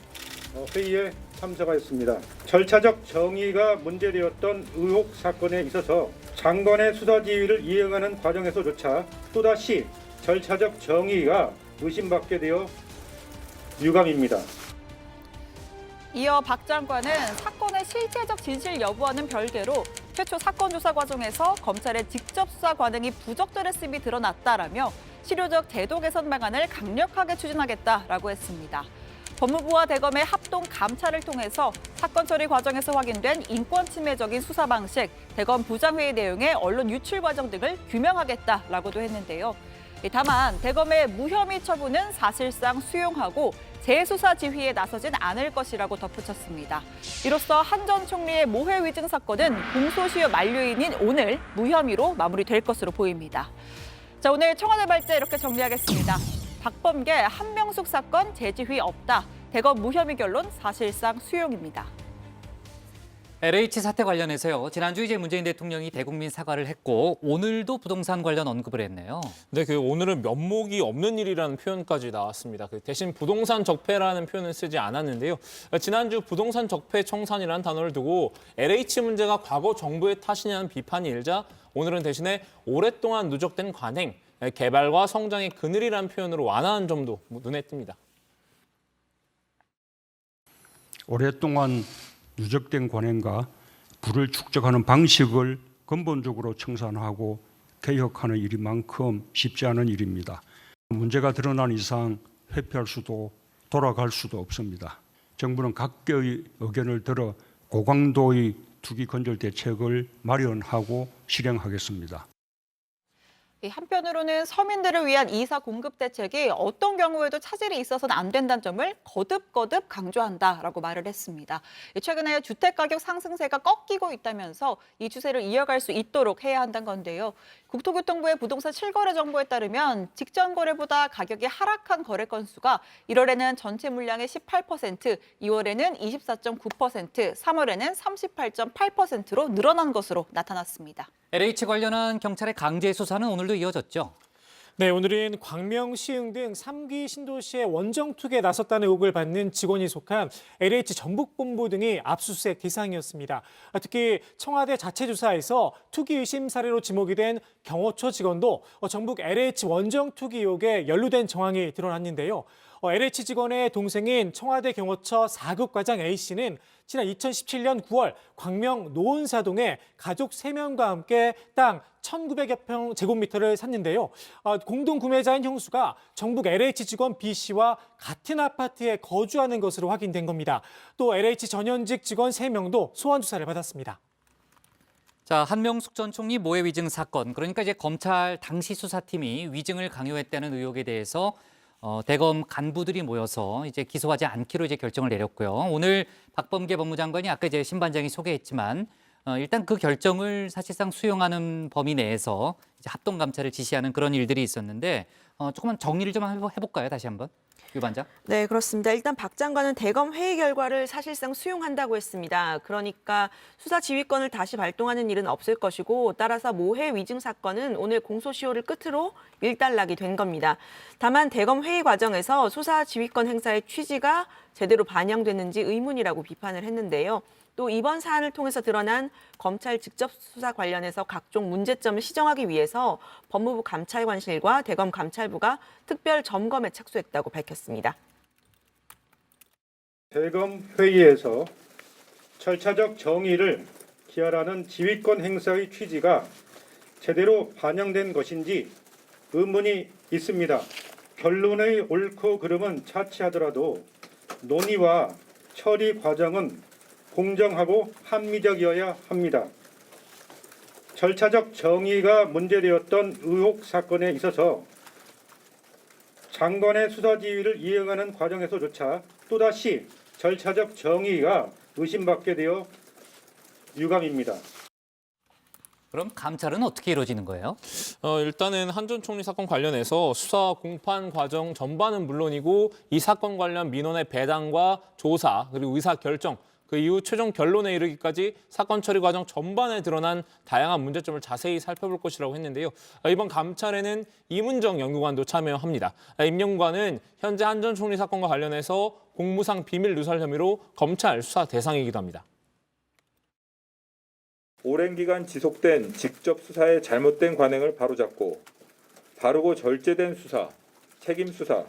회의에 참석하였습니다. 절차적 정의가 문제되었던 의혹 사건에 있어서 장관의 수사 지휘를 이행하는 과정에서조차 또다시 절차적 정의가 의심받게 되어 유감입니다. 이어 박 장관은 사건의 실체적 진실 여부와는 별개로 최초 사건 조사 과정에서 검찰의 직접 수사 관행이 부적절했음이 드러났다라며 실효적 제도 개선 방안을 강력하게 추진하겠다라고 했습니다. 법무부와 대검의 합동 감찰을 통해서 사건 처리 과정에서 확인된 인권 침해적인 수사 방식, 대검 부장회의 내용의 언론 유출 과정 등을 규명하겠다라고도 했는데요. 다만 대검의 무혐의 처분은 사실상 수용하고 재수사 지휘에 나서진 않을 것이라고 덧붙였습니다. 이로써 한 전 총리의 모해 위증 사건은 공소시효 만료일인 오늘 무혐의로 마무리될 것으로 보입니다. 자, 오늘 청와대 발제 이렇게 정리하겠습니다. 박범계, 한명숙 사건 재지휘 없다. 대검 무혐의 결론 사실상 수용입니다. LH 사태 관련해서요. 지난주 이제 문재인 대통령이 대국민 사과를 했고 오늘도 부동산 관련 언급을 했네요. 네, 오늘은 면목이 없는 일이라는 표현까지 나왔습니다. 대신 부동산 적폐라는 표현을 쓰지 않았는데요. 지난주 부동산 적폐 청산이라는 단어를 두고 LH 문제가 과거 정부의 탓이냐는 비판이 일자 오늘은 대신에 오랫동안 누적된 관행, 개발과 성장의 그늘이라는 표현으로 완화한 점도 눈에 띕니다. 오랫동안 누적된 관행과 부를 축적하는 방식을 근본적으로 청산하고 개혁하는 일이만큼 쉽지 않은 일입니다. 문제가 드러난 이상 회피할 수도 돌아갈 수도 없습니다. 정부는 각계의 의견을 들어 고강도의 투기 건설 대책을 마련하고 실행하겠습니다. 한편으로는 서민들을 위한 이사 공급 대책이 어떤 경우에도 차질이 있어서는 안 된다는 점을 거듭거듭 강조한다라고 말을 했습니다. 최근에 주택가격 상승세가 꺾이고 있다면서 이 추세를 이어갈 수 있도록 해야 한다는 건데요. 국토교통부의 부동산 실거래 정보에 따르면 직전 거래보다 가격이 하락한 거래 건수가 1월에는 전체 물량의 18%, 2월에는 24.9%, 3월에는 38.8%로 늘어난 것으로 나타났습니다. LH 관련한 경찰의 강제 수사는 오늘도 이어졌죠. 네, 오늘은 광명, 시흥 등 3기 신도시의 원정 투기에 나섰다는 의혹을 받는 직원이 속한 LH 전북본부 등이 압수수색 대상이었습니다. 특히 청와대 자체 조사에서 투기 의심 사례로 지목이 된 경호처 직원도 전북 LH 원정 투기 의혹에 연루된 정황이 드러났는데요. LH 직원의 동생인 청와대 경호처 4급 과장 A씨는 지난 2017년 9월 광명 노원사동에 가족 3명과 함께 땅 1,900여 제곱미터를 샀는데요. 공동 구매자인 형수가 정북 LH 직원 B 씨와 같은 아파트에 거주하는 것으로 확인된 겁니다. 또 LH 전현직 직원 3명도 소환 조사를 받았습니다. 자, 한명숙 전 총리 모해 위증 사건. 그러니까 이제 검찰 당시 수사팀이 위증을 강요했다는 의혹에 대해서 대검 간부들이 모여서 이제 기소하지 않기로 이제 결정을 내렸고요. 오늘 박범계 법무장관이 아까 이제 신반장이 소개했지만 일단 그 결정을 사실상 수용하는 범위 내에서 이제 합동 감찰을 지시하는 그런 일들이 있었는데 조금만 정리를 좀 해볼까요? 다시 한번. 유 반장. 네, 그렇습니다. 일단 박 장관은 대검 회의 결과를 사실상 수용한다고 했습니다. 그러니까 수사 지휘권을 다시 발동하는 일은 없을 것이고 따라서 모해 위증 사건은 오늘 공소시효를 끝으로 일단락이 된 겁니다. 다만 대검 회의 과정에서 수사 지휘권 행사의 취지가 제대로 반영됐는지 의문이라고 비판을 했는데요. 또 이번 사안을 통해서 드러난 검찰 직접 수사 관련해서 각종 문제점을 시정하기 위해서 법무부 감찰관실과 대검 감찰부가 특별 점검에 착수했다고 밝혔습니다. 대검 회의에서 절차적 정의를 기하라는 지휘권 행사의 취지가 제대로 반영된 것인지 의문이 있습니다. 결론의 옳고 그름은 차치하더라도 논의와 처리 과정은 공정하고 합리적이어야 합니다. 절차적 정의가 문제되었던 의혹 사건에 있어서 장관의 수사 지휘를 이행하는 과정에서조차 또다시 절차적 정의가 의심받게 되어 유감입니다. 그럼 감찰은 어떻게 이루어지는 거예요? 일단은 한 전 총리 사건 관련해서 수사 공판 과정 전반은 물론이고 이 사건 관련 민원의 배당과 조사 그리고 의사 결정 그 이후 최종 결론에 이르기까지 사건 처리 과정 전반에 드러난 다양한 문제점을 자세히 살펴볼 것이라고 했는데요. 이번 감찰에는 이문정 연구관도 참여합니다. 임 연구관은 현재 한 전 총리 사건과 관련해서 공무상 비밀 누설 혐의로 검찰 수사 대상이기도 합니다. 오랜 기간 지속된 직접 수사의 잘못된 관행을 바로잡고 바르고 절제된 수사, 책임 수사,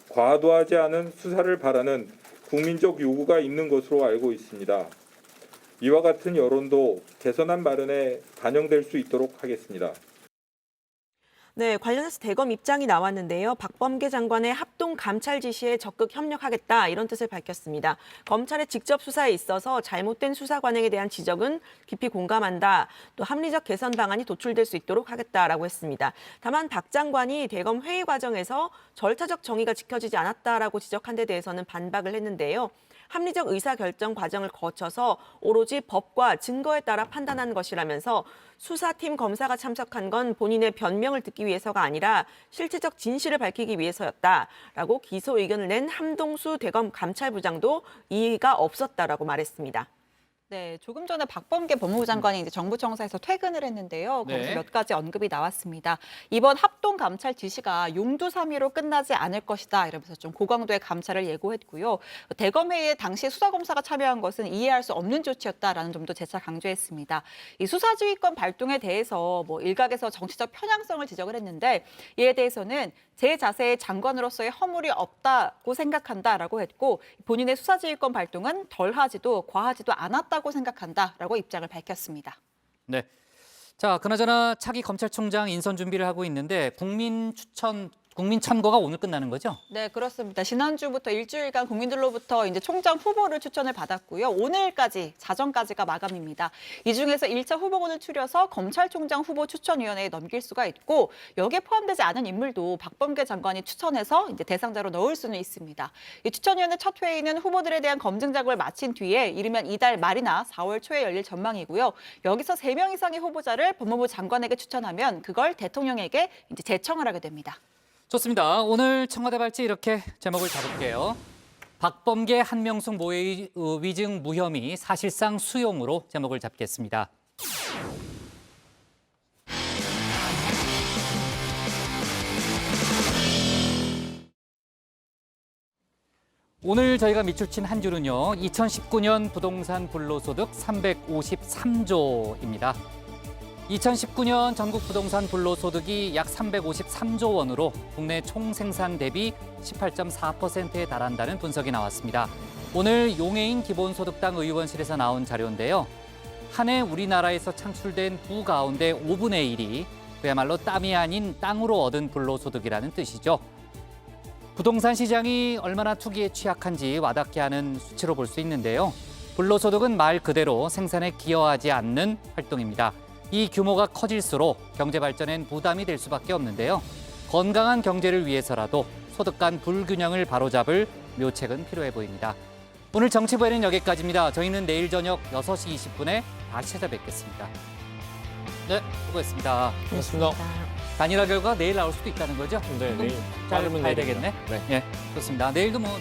과도하지 않은 수사를 바라는 국민적 요구가 있는 것으로 알고 있습니다. 이와 같은 여론도 개선안 마련에 반영될 수 있도록 하겠습니다. 네, 관련해서 대검 입장이 나왔는데요. 박범계 장관의 합동 감찰 지시에 적극 협력하겠다 이런 뜻을 밝혔습니다. 검찰의 직접 수사에 있어서 잘못된 수사 관행에 대한 지적은 깊이 공감한다. 또 합리적 개선 방안이 도출될 수 있도록 하겠다라고 했습니다. 다만 박 장관이 대검 회의 과정에서 절차적 정의가 지켜지지 않았다라고 지적한 데 대해서는 반박을 했는데요. 합리적 의사결정 과정을 거쳐서 오로지 법과 증거에 따라 판단한 것이라면서 수사팀 검사가 참석한 건 본인의 변명을 듣기 위해서가 아니라 실체적 진실을 밝히기 위해서였다라고 기소 의견을 낸 함동수 대검 감찰부장도 이의가 없었다라고 말했습니다. 네, 조금 전에 박범계 법무부 장관이 이제 정부청사에서 퇴근을 했는데요. 거기서 몇 가지 언급이 나왔습니다. 이번 합동 감찰 지시가 용두사미로 끝나지 않을 것이다 이러면서 좀 고강도의 감찰을 예고했고요. 대검 회의에 당시 수사검사가 참여한 것은 이해할 수 없는 조치였다라는 점도 재차 강조했습니다. 이 수사지휘권 발동에 대해서 일각에서 정치적 편향성을 지적을 했는데 이에 대해서는 제 자세의 장관으로서의 허물이 없다고 생각한다라고 했고 본인의 수사지휘권 발동은 덜하지도 과하지도 않았다고 생각한다라고 입장을 밝혔습니다. 네. 자, 그나저나 차기 검찰총장 인선 준비를 하고 있는데 국민 참고가 오늘 끝나는 거죠? 네, 그렇습니다. 지난주부터 일주일간 국민들로부터 이제 총장 후보를 추천을 받았고요. 오늘까지 자정까지가 마감입니다. 이 중에서 1차 후보군을 추려서 검찰총장 후보 추천위원회에 넘길 수가 있고 여기에 포함되지 않은 인물도 박범계 장관이 추천해서 이제 대상자로 넣을 수는 있습니다. 이 추천위원회 첫 회의는 후보들에 대한 검증 작업을 마친 뒤에 이르면 이달 말이나 4월 초에 열릴 전망이고요. 여기서 3명 이상의 후보자를 법무부 장관에게 추천하면 그걸 대통령에게 이제 제청을 하게 됩니다. 좋습니다. 오늘 청와대 발제 이렇게 제목을 잡을게요. 박범계 한명숙 모해 위증 무혐의 사실상 수용으로 제목을 잡겠습니다. 오늘 저희가 밑줄 친 한 줄은요. 2019년 부동산 불로소득 353조입니다. 2019년 전국 부동산 불로소득이 약 353조 원으로 국내 총생산 대비 18.4%에 달한다는 분석이 나왔습니다. 오늘 용해인 기본소득당 의원실에서 나온 자료인데요. 한 해 우리나라에서 창출된 부 가운데 5분의 1이 그야말로 땀이 아닌 땅으로 얻은 불로소득이라는 뜻이죠. 부동산 시장이 얼마나 투기에 취약한지 와닿게 하는 수치로 볼 수 있는데요. 불로소득은 말 그대로 생산에 기여하지 않는 활동입니다. 이 규모가 커질수록 경제 발전엔 부담이 될 수밖에 없는데요. 건강한 경제를 위해서라도 소득 간 불균형을 바로잡을 묘책은 필요해 보입니다. 오늘 정치부에는 여기까지입니다. 저희는 내일 저녁 6시 20분에 다시 찾아뵙겠습니다. 네, 수고했습니다. 고맙습니다. 단일화 결과 내일 나올 수도 있다는 거죠? 네, 내일 잘 빠르면 봐야 내일이죠. 되겠네. 네. 예, 좋습니다. 내일도 뭐